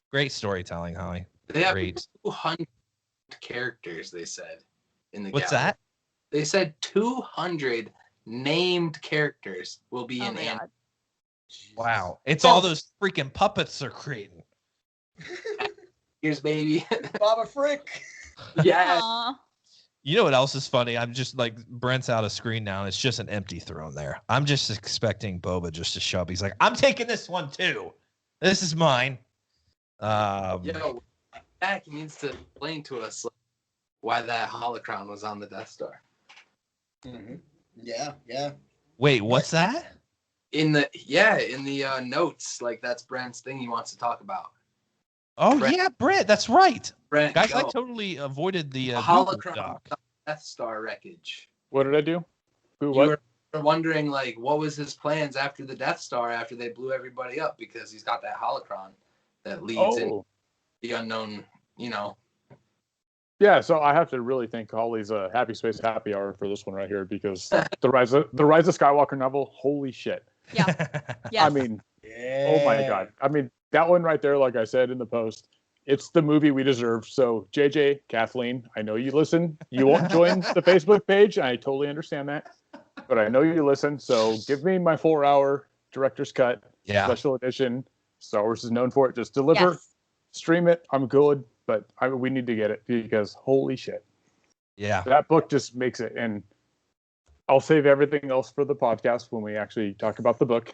Great storytelling, Holly. They have Great. 200 characters, they said, in the What's gallery. that? They said 200 named characters will be in Andor. Wow. It's all those freaking puppets they're creating. Here's baby. Baba Frick. Yeah. Aww. You know what else is funny? I'm just like, Brent's out of screen now, and it's just an empty throne there. I'm just expecting Boba just to show up. He's like, I'm taking this one too. This is mine. Back needs to explain to us why that holocron was on the Death Star. Mm-hmm. Yeah. Wait, what's that? In the notes, like that's Brent's thing he wants to talk about. Oh, Brent. Yeah, Brent, that's right. Brent, guys, I totally avoided the holocron Death Star wreckage. What did I do? You were wondering like what was his plans after the Death Star after they blew everybody up, because he's got that holocron that leads in the unknown, Yeah, so I have to really thank Holly's Happy Space Happy Hour for this one right here, because the Rise of Skywalker novel, holy shit. Yeah. Yes. I mean, oh my God. I mean, that one right there, like I said in the post, it's the movie we deserve. So JJ, Kathleen, I know you listen. You won't join the Facebook page. I totally understand that. But I know you listen. So give me my 4-hour director's cut, special edition. Star Wars is known for it. Just deliver, stream it. I'm good. But we need to get it, because holy shit. Yeah. That book just makes it. And I'll save everything else for the podcast when we actually talk about the book.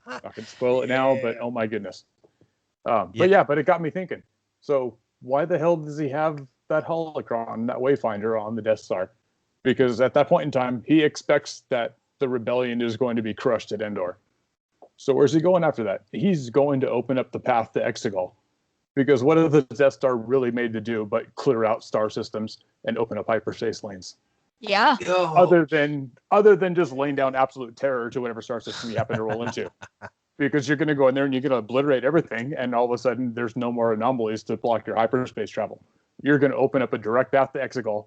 I can spoil it now, but oh my goodness. But it got me thinking. So why the hell does he have that holocron, that Wayfinder on the Death Star? Because at that point in time, he expects that the rebellion is going to be crushed at Endor. So where's he going after that? He's going to open up the path to Exegol. Because what is the Death Star really made to do but clear out star systems and open up hyperspace lanes? Yeah. Other than just laying down absolute terror to whatever star system you happen to roll into. Because you're going to go in there and you're going to obliterate everything, and all of a sudden there's no more anomalies to block your hyperspace travel. You're going to open up a direct path to Exegol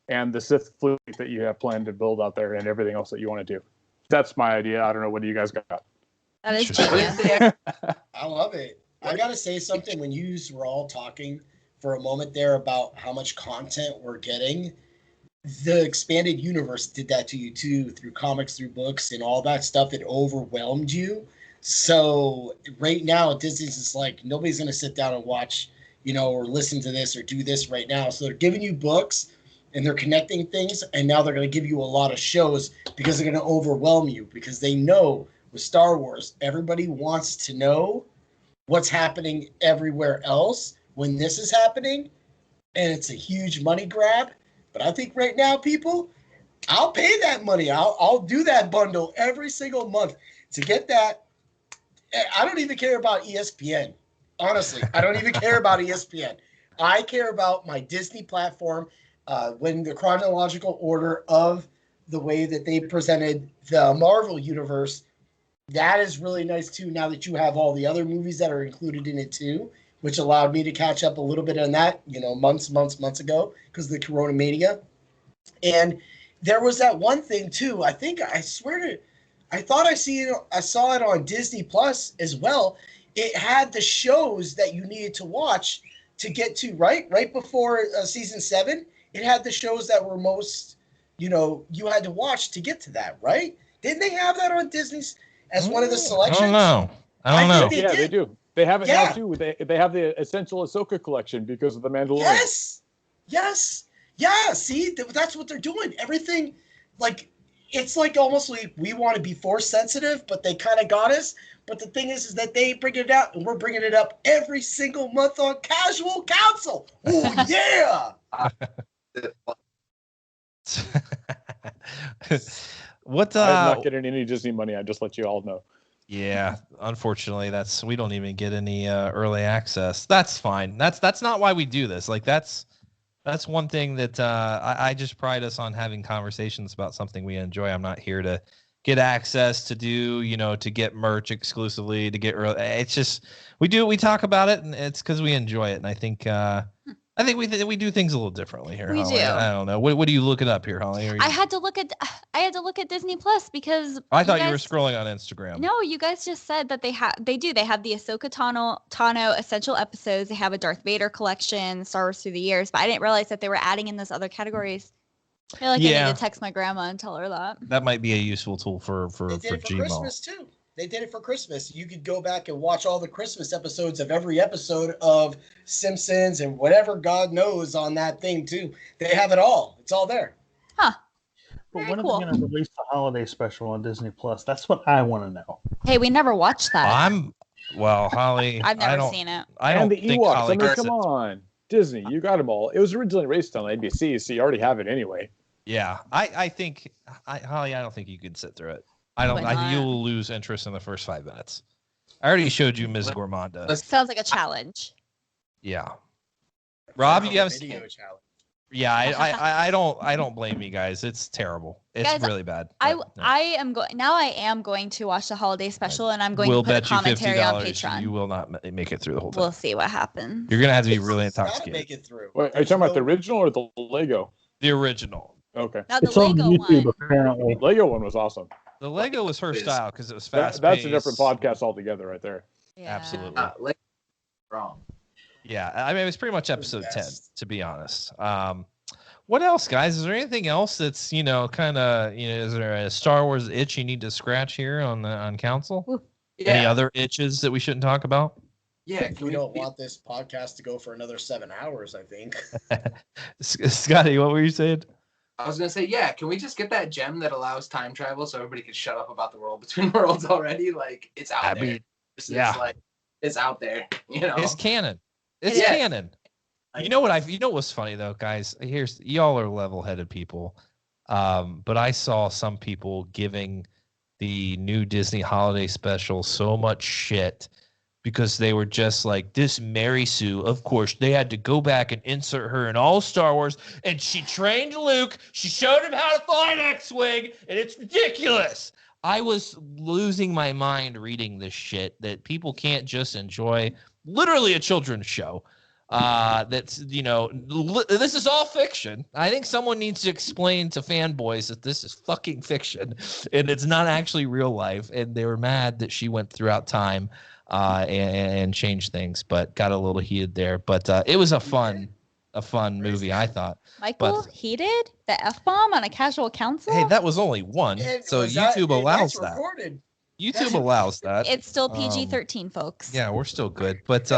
and the Sith fleet that you have planned to build out there and everything else that you want to do. That's my idea. I don't know. What do you guys got? That is genius. I love it. I got to say something. When you were all talking for a moment there about how much content we're getting, the expanded universe did that to you too, through comics, through books, and all that stuff. It overwhelmed you. So right now, Disney's just like, nobody's going to sit down and watch, or listen to this or do this right now. So they're giving you books and they're connecting things. And now they're going to give you a lot of shows because they're going to overwhelm you, because they know with Star Wars, everybody wants to know what's happening everywhere else when this is happening. And it's a huge money grab. But I think right now, people, I'll pay that money. I'll do that bundle every single month to get that. I don't even care about ESPN. Honestly, I don't even care about ESPN. I care about my Disney platform, when the chronological order of the way that they presented the Marvel universe. That is really nice too, now that you have all the other movies that are included in it too, which allowed me to catch up a little bit on that, months ago, because of the Corona Mania. And there was that one thing too. I thought I saw it on Disney Plus as well. It had the shows that you needed to watch to get to, right before season 7. It had the shows that were most, you had to watch to get to that, right? Didn't they have that on Disney's as one of the selections? I don't know. Yeah, they do. They have it now too. They have the Essential Ahsoka collection because of the Mandalorian. Yes. Yeah. See, that's what they're doing. Everything, like, it's like almost like we want to be Force sensitive, but they kind of got us. But the thing is that they bring it out, and we're bringing it up every single month on Casual Council. Oh yeah. What? I'm not getting any Disney money. I just let you all know. Yeah, unfortunately, we don't even get any early access. That's fine. That's not why we do this. Like that's one thing that I just pride us on, having conversations about something we enjoy. I'm not here to get access to do, to get merch exclusively, to get early. It's just we talk about it, and it's because we enjoy it. And I think we do things a little differently here. We Holly. do. I don't know. What are you looking up here, Holly? I had to look at Disney Plus because I thought you were scrolling on Instagram. No, you guys just said that they have the Ahsoka Tano essential episodes. They have a Darth Vader collection, Star Wars through the years, but I didn't realize that they were adding in those other categories. I feel like I need to text my grandma and tell her that. That might be a useful tool for They did it for Gmail. Christmas too. They did it for Christmas. You could go back and watch all the Christmas episodes of every episode of Simpsons and whatever God knows on that thing too. They have it all. It's all there. Huh. But when are they going to release the holiday special on Disney Plus? That's what I want to know. Hey, we never watched that. Holly. I've never seen it. I don't think Ewoks. Holly come on. Disney, you got them all. It was originally released on ABC, so you already have it anyway. Yeah, I think, Holly, I don't think you could sit through it. You'll lose interest in the first 5 minutes. I already showed you Ms. Gourmanda. Sounds like a challenge. Yeah. Rob, you Yeah, I don't blame you guys. It's terrible. It's Guys, really bad. I But, no. I am going to watch the holiday special, and I'm going We'll to put a bet you commentary on $50 Patreon. you will not make it through the whole thing. We'll see what happens. You're gonna have to be really It's gotta intoxicated. make it through. Wait, are you talking about the original or the Lego? The original. Okay. Now the It's on Lego YouTube one. apparently. Lego one was awesome. The Lego was her Is- style because it was fast. That's a different podcast altogether, right there. Yeah. Absolutely. Like, wrong. Yeah, I mean, it was pretty much episode 10, best. to be honest. What else, guys? Is there anything else that's kind of is there a Star Wars itch you need to scratch here on Council? Any other itches that we shouldn't talk about? Yeah, can We we don't want this podcast to go for another 7 hours, I think. Scotty, what were you saying? I was gonna say, yeah, can we just get that gem that allows time travel so everybody can shut up about the world between worlds already? Like, it's out I there. mean, It's yeah. like it's out there. It's canon. It's Yeah. canon. You know what's funny though, guys? Here's y'all are level-headed people, but I saw some people giving the new Disney holiday special so much shit because they were just like, this Mary Sue, of course, they had to go back and insert her in all Star Wars, and she trained Luke, she showed him how to fly an X-Wing, and it's ridiculous. I was losing my mind reading this shit, that people can't just enjoy literally a children's show. That's, this is all fiction. I think someone needs to explain to fanboys that this is fucking fiction and it's not actually real life. And they were mad that she went throughout time and changed things, but got a little heated there. But it was a fun movie, I thought. Michael heated the F-bomb on a casual council? Hey, that was only one, so YouTube allows that. Recorded. YouTube allows that. It's still PG-13, folks. Yeah, we're still good, but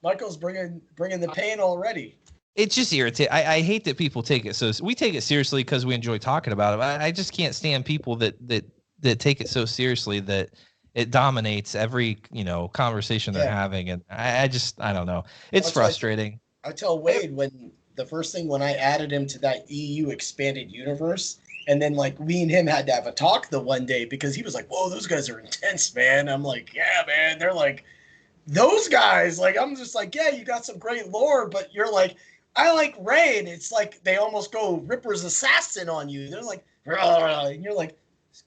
Michael's bringing the pain already. it's just irritating. I hate that people take it so. We take it seriously because we enjoy talking about it. I just can't stand people that take it so seriously that it dominates every conversation they're having, and I don't know. It's frustrating. I tell Wade when I added him to that EU expanded universe, and then like me and him had to have a talk the one day because he was like, "Whoa, those guys are intense, man." I'm like, "Yeah, man." They're like, those guys. Like, I'm just like, "Yeah, you got some great lore," but you're like, "I like Rey," and it's like they almost go Ripper's assassin on you. They're like, "Rah," and you're like,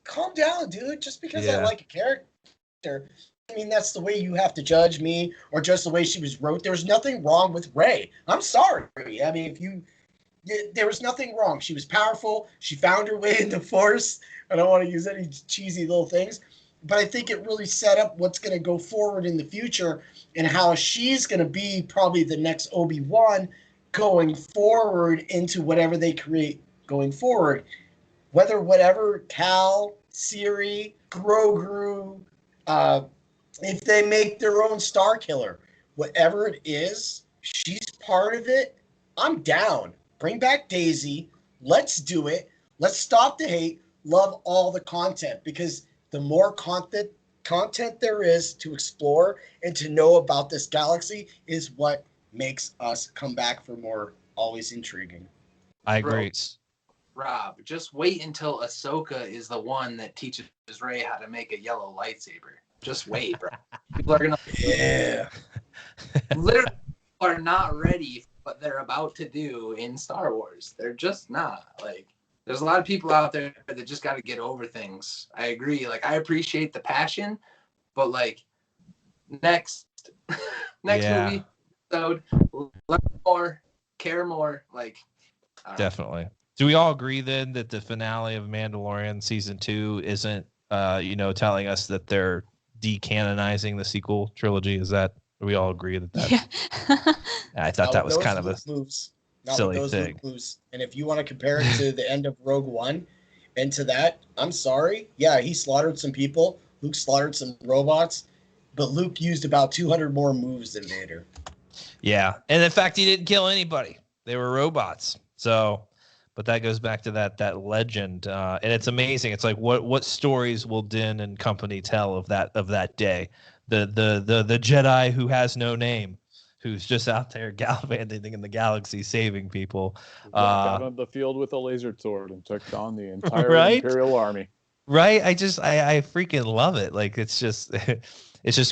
"Calm down, dude. Just because I like a character." I mean, that's the way you have to judge me, or just the way she was wrote. There's nothing wrong with Rey. I'm sorry. I mean, there was nothing wrong. She was powerful. She found her way in the Force. I don't want to use any cheesy little things, but I think it really set up what's going to go forward in the future and how she's going to be probably the next Obi-Wan going forward into whatever they create going forward. Whatever Cal, Siri, Grogu, if they make their own Star Killer, whatever it is, she's part of it. I'm down. Bring back Daisy. Let's do it. Let's stop the hate. Love all the content, because the more content there is to explore and to know about this galaxy is what makes us come back for more. Always intriguing. I agree. Rob, just wait until Ahsoka is the one that teaches Rey how to make a yellow lightsaber. Just wait, bro. People are gonna literally are not ready for what they're about to do in Star Wars. They're just not. Like, there's a lot of people out there that just got to get over things. I agree. Like, I appreciate the passion, but like next movie episode, learn more, care more. Like, Definitely. Do we all agree then that the finale of Mandalorian season 2 isn't, telling us that they're decanonizing the sequel trilogy? Do we all agree that? Yeah. I thought that was kind of a silly thing. And if you want to compare it to the end of Rogue One and to that, I'm sorry. Yeah, he slaughtered some people. Luke slaughtered some robots, but Luke used about 200 more moves than Vader. Yeah, and in fact, he didn't kill anybody. They were robots. So, but that goes back to that legend, and it's amazing. It's like what stories will Din and company tell of that day? The Jedi who has no name, who's just out there gallivanting in the galaxy, saving people. Got on the field with a laser sword and took on the entire Imperial army. Right? I freaking love it. Like, it's just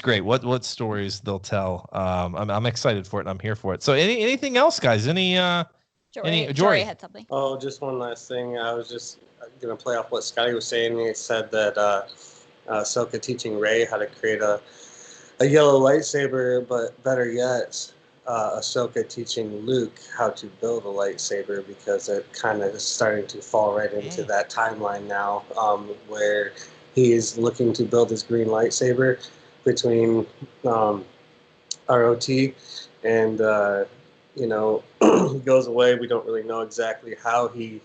great. What stories they'll tell. I'm excited for it and I'm here for it. So anything else, guys? Any Jory had something. Oh, just one last thing. I was just going to play off what Scotty was saying. He said that Ahsoka teaching Rey how to create a yellow lightsaber, but better yet, Ahsoka teaching Luke how to build a lightsaber, because it kind of is starting to fall right into that timeline now, where he is looking to build his green lightsaber between ROT and he goes away. We don't really know exactly how he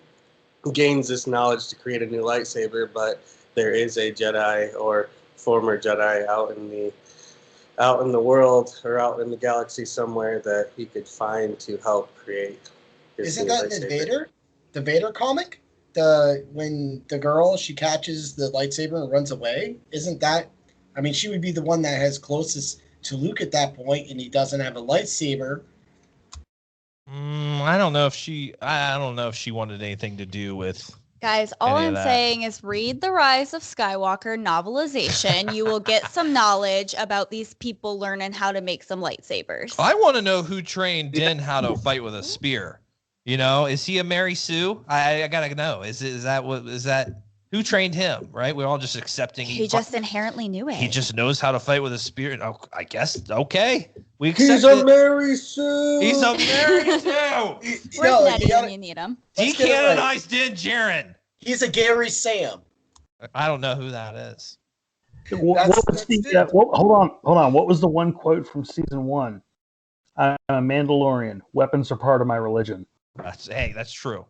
gains this knowledge to create a new lightsaber, but there is a Jedi or former Jedi out in the world or out in the galaxy somewhere that he could find to help create his Isn't new that lightsaber. The Vader comic? When the girl, she catches the lightsaber and runs away? Isn't that, I mean, she would be the one that has closest to Luke at that point, and he doesn't have a lightsaber. I don't know if she wanted anything to do with. Guys, all I'm saying is read the Rise of Skywalker novelization. You will get some knowledge about these people learning how to make some lightsabers. I want to know who trained Din how to fight with a spear. Is he a Mary Sue? I gotta know. Is that who trained him? Right? We're all just accepting. He just inherently knew it. He just knows how to fight with a spear. Oh, I guess okay. We accept He's a Mary Sue. He's a Mary Sue. Where's Nettie when you need him? Decanonized Din Djarin. He's a Gary Sam. I don't know who that is. Hold on. What was the one quote from season 1? I'm a Mandalorian. Weapons are part of my religion. That's true.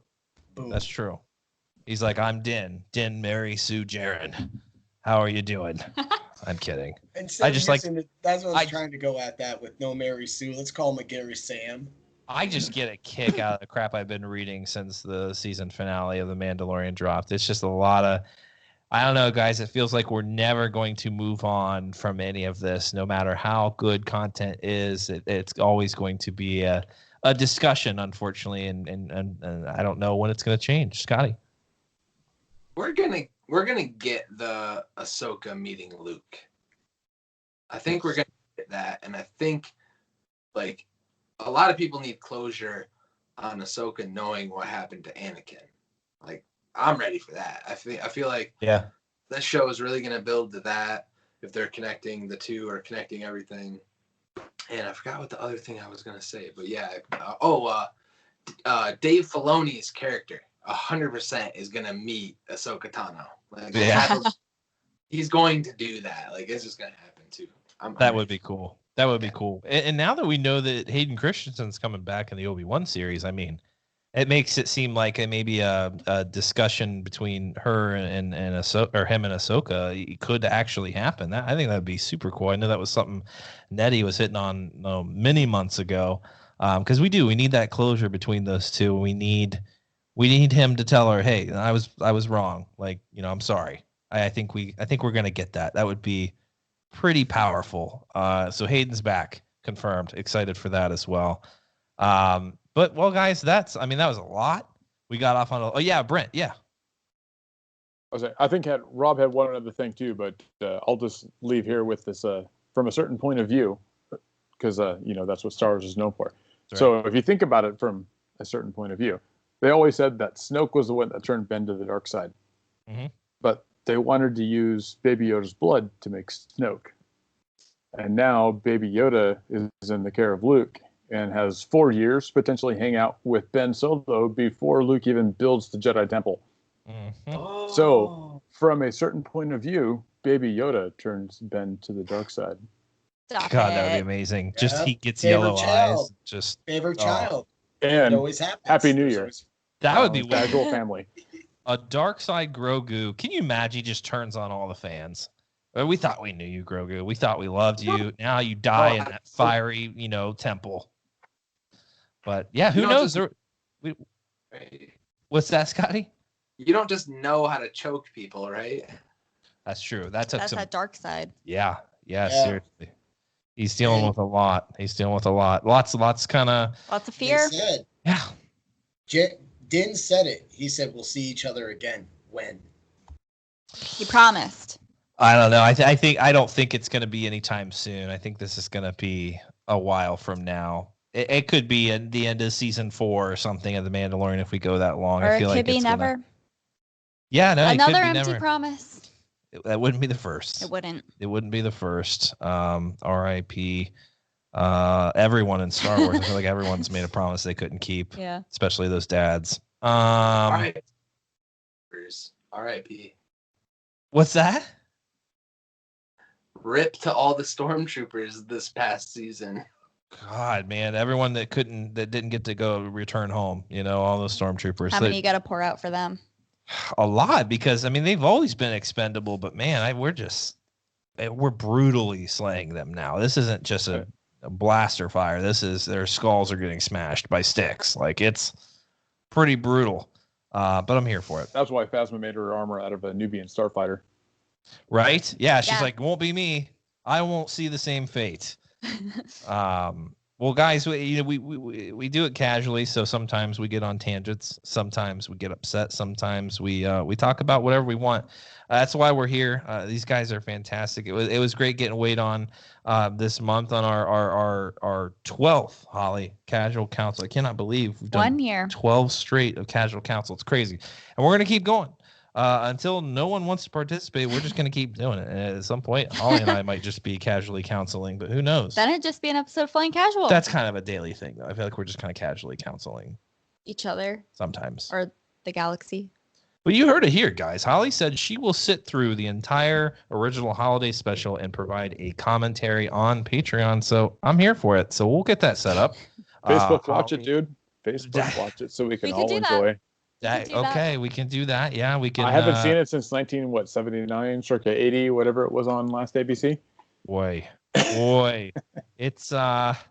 Boom. That's true. He's like, I'm Din Mary Sue Djarin. How are you doing? I'm kidding. That's what I was I trying to go at that with no Mary Sue. Let's call him a Gary Sam. I just get a kick out of the crap I've been reading since the season finale of The Mandalorian dropped. It's just a lot of, I don't know, guys. It feels like we're never going to move on from any of this, no matter how good content is. It's always going to be a discussion, unfortunately, and I don't know when it's going to change. Scotty, we're gonna get the Ahsoka meeting Luke. I think we're gonna get that, and I think like a lot of people need closure on Ahsoka knowing what happened to Anakin. Like, I'm ready for that. I feel like this show is really gonna build to that if they're connecting the two or connecting everything. And I forgot what the other thing I was gonna say, but Dave Filoni's character 100% is gonna meet Ahsoka Tano. Like, he's going to do that. Like, it's just gonna happen too. That would be cool. That would be cool. And now that we know that Hayden Christensen's coming back in the Obi-Wan series, I mean, it makes it seem like maybe a discussion between her and Ahsoka, or him and Ahsoka, could actually happen. I think that would be super cool. I know that was something Nettie was hitting on many months ago, because we need that closure between those two. We need him to tell her, hey, I was wrong. Like, I'm sorry. I think we're gonna get that. That would be pretty powerful. So Hayden's back, confirmed. Excited for that as well. But well, guys, that was a lot. We got off on Brent. Yeah. I think Rob had one other thing too, but I'll just leave here with this from a certain point of view, because that's what Star Wars is known for. That's so if you think about it from a certain point of view, they always said that Snoke was the one that turned Ben to the dark side. Mm-hmm. But they wanted to use Baby Yoda's blood to make Snoke. And now Baby Yoda is in the care of Luke and has 4 years potentially hang out with Ben Solo before Luke even builds the Jedi Temple. Mm-hmm. Oh. So from a certain point of view, Baby Yoda turns Ben to the dark side. Stop God, it. that would be amazing. Yep. Just he gets Favorite yellow child. eyes. Just Favorite child. And It always happens. Happy New Year. that would be weird. Casual family. A dark side Grogu. Can you imagine? He just turns on all the fans. We thought we knew you, Grogu. We thought we loved you. Now you die in that fiery, temple. But yeah, who knows? What's that, Scotty? You don't just know how to choke people, right? That's true. That's that dark side. Yeah, seriously. He's dealing with a lot. Lots kind of. Lots of fear. They said, Yeah. Din said it. He said, we'll see each other again. When? He promised. I don't know. I don't think it's going to be anytime soon. I think this is going to be a while from now. It could be at the end of season 4 or something of the Mandalorian if we go that long. Or I feel it like could be it's never. Yeah, no, Another it could be empty never. promise. That wouldn't be the first. It wouldn't. It wouldn't be the first. R.I.P. Everyone in Star Wars. I feel like everyone's made a promise they couldn't keep. Yeah. Especially those dads. All right. R.I.P. What's that? Rip to all the stormtroopers this past season. God, man, everyone that didn't get to go return home. All those stormtroopers. How many you got to pour out for them? A lot, because I mean they've always been expendable, but man, we're brutally slaying them now. This isn't just a blaster fire. This is their skulls are getting smashed by sticks. Like it's pretty brutal. But I'm here for it. That's why Phasma made her armor out of a Nubian starfighter. Right? Yeah, she's like, won't be me. I won't see the same fate. Well, guys, we do it casually, so sometimes we get on tangents, sometimes we get upset, sometimes we talk about whatever we want. That's why we're here. These guys are fantastic. It was great getting Wade on this month on our 12th Holly Casual Council. I cannot believe we've done 1 year, 12 straight of Casual Council. It's crazy, and we're gonna keep going. Until no one wants to participate, we're just going to keep doing it. And at some point, Holly and I might just be casually counseling, but who knows? Then it'd just be an episode of Flying Casual. That's kind of a daily thing, though. I feel like we're just kind of casually counseling each other sometimes. Or the galaxy. But you heard it here, guys. Holly said she will sit through the entire original holiday special and provide a commentary on Patreon. So I'm here for it. So we'll get that set up. Facebook watch it, dude. Facebook watch it so we can all enjoy. Okay, we can do that. Yeah, we can. I haven't seen it since 1979, circa 80, whatever it was on last ABC. Boy, it's tough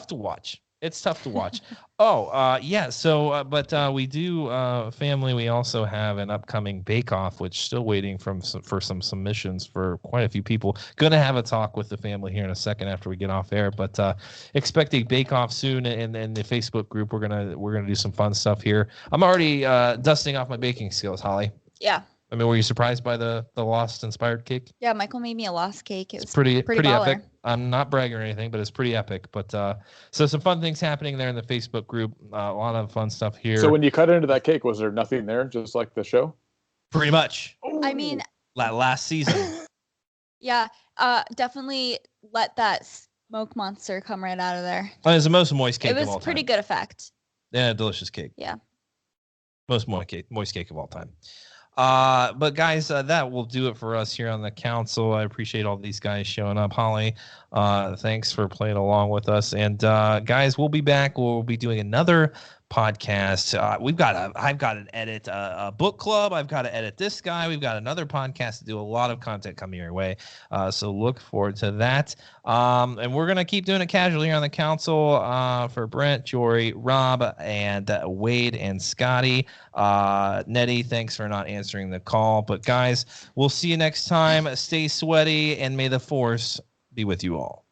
to watch. It's tough to watch. Yeah. So, but we do, family. We also have an upcoming Bake Off, which still waiting for some submissions for quite a few people. Going to have a talk with the family here in a second after we get off air. But expect a Bake Off soon in the Facebook group. We're gonna do some fun stuff here. I'm already dusting off my baking skills, Holly. Yeah. I mean, were you surprised by the Lost inspired cake? Yeah, Michael made me a Lost cake. It was pretty baller. epic. I'm not bragging or anything, but it's pretty epic. But so some fun things happening there in the Facebook group. A lot of fun stuff here. So when you cut into that cake, was there nothing there, just like the show? Pretty much. I mean, last season. Yeah, definitely let that smoke monster come right out of there. It was the most moist cake of all time. It was pretty good effect. Yeah, delicious cake. Yeah. Most moist cake of all time. But guys, that will do it for us here on the council. I appreciate all these guys showing up. Holly, thanks for playing along with us. And guys, we'll be back. We'll be doing another podcast. I've got to edit a book club. I've got to edit this guy. We've got another podcast to do. A lot of content coming your way. So look forward to that. And we're gonna keep doing it casually here on the council. For Brent, Jory, Rob, and Wade and Scotty. Nettie, thanks for not answering the call. But guys, we'll see you next time. Stay sweaty, and may the force be with you all.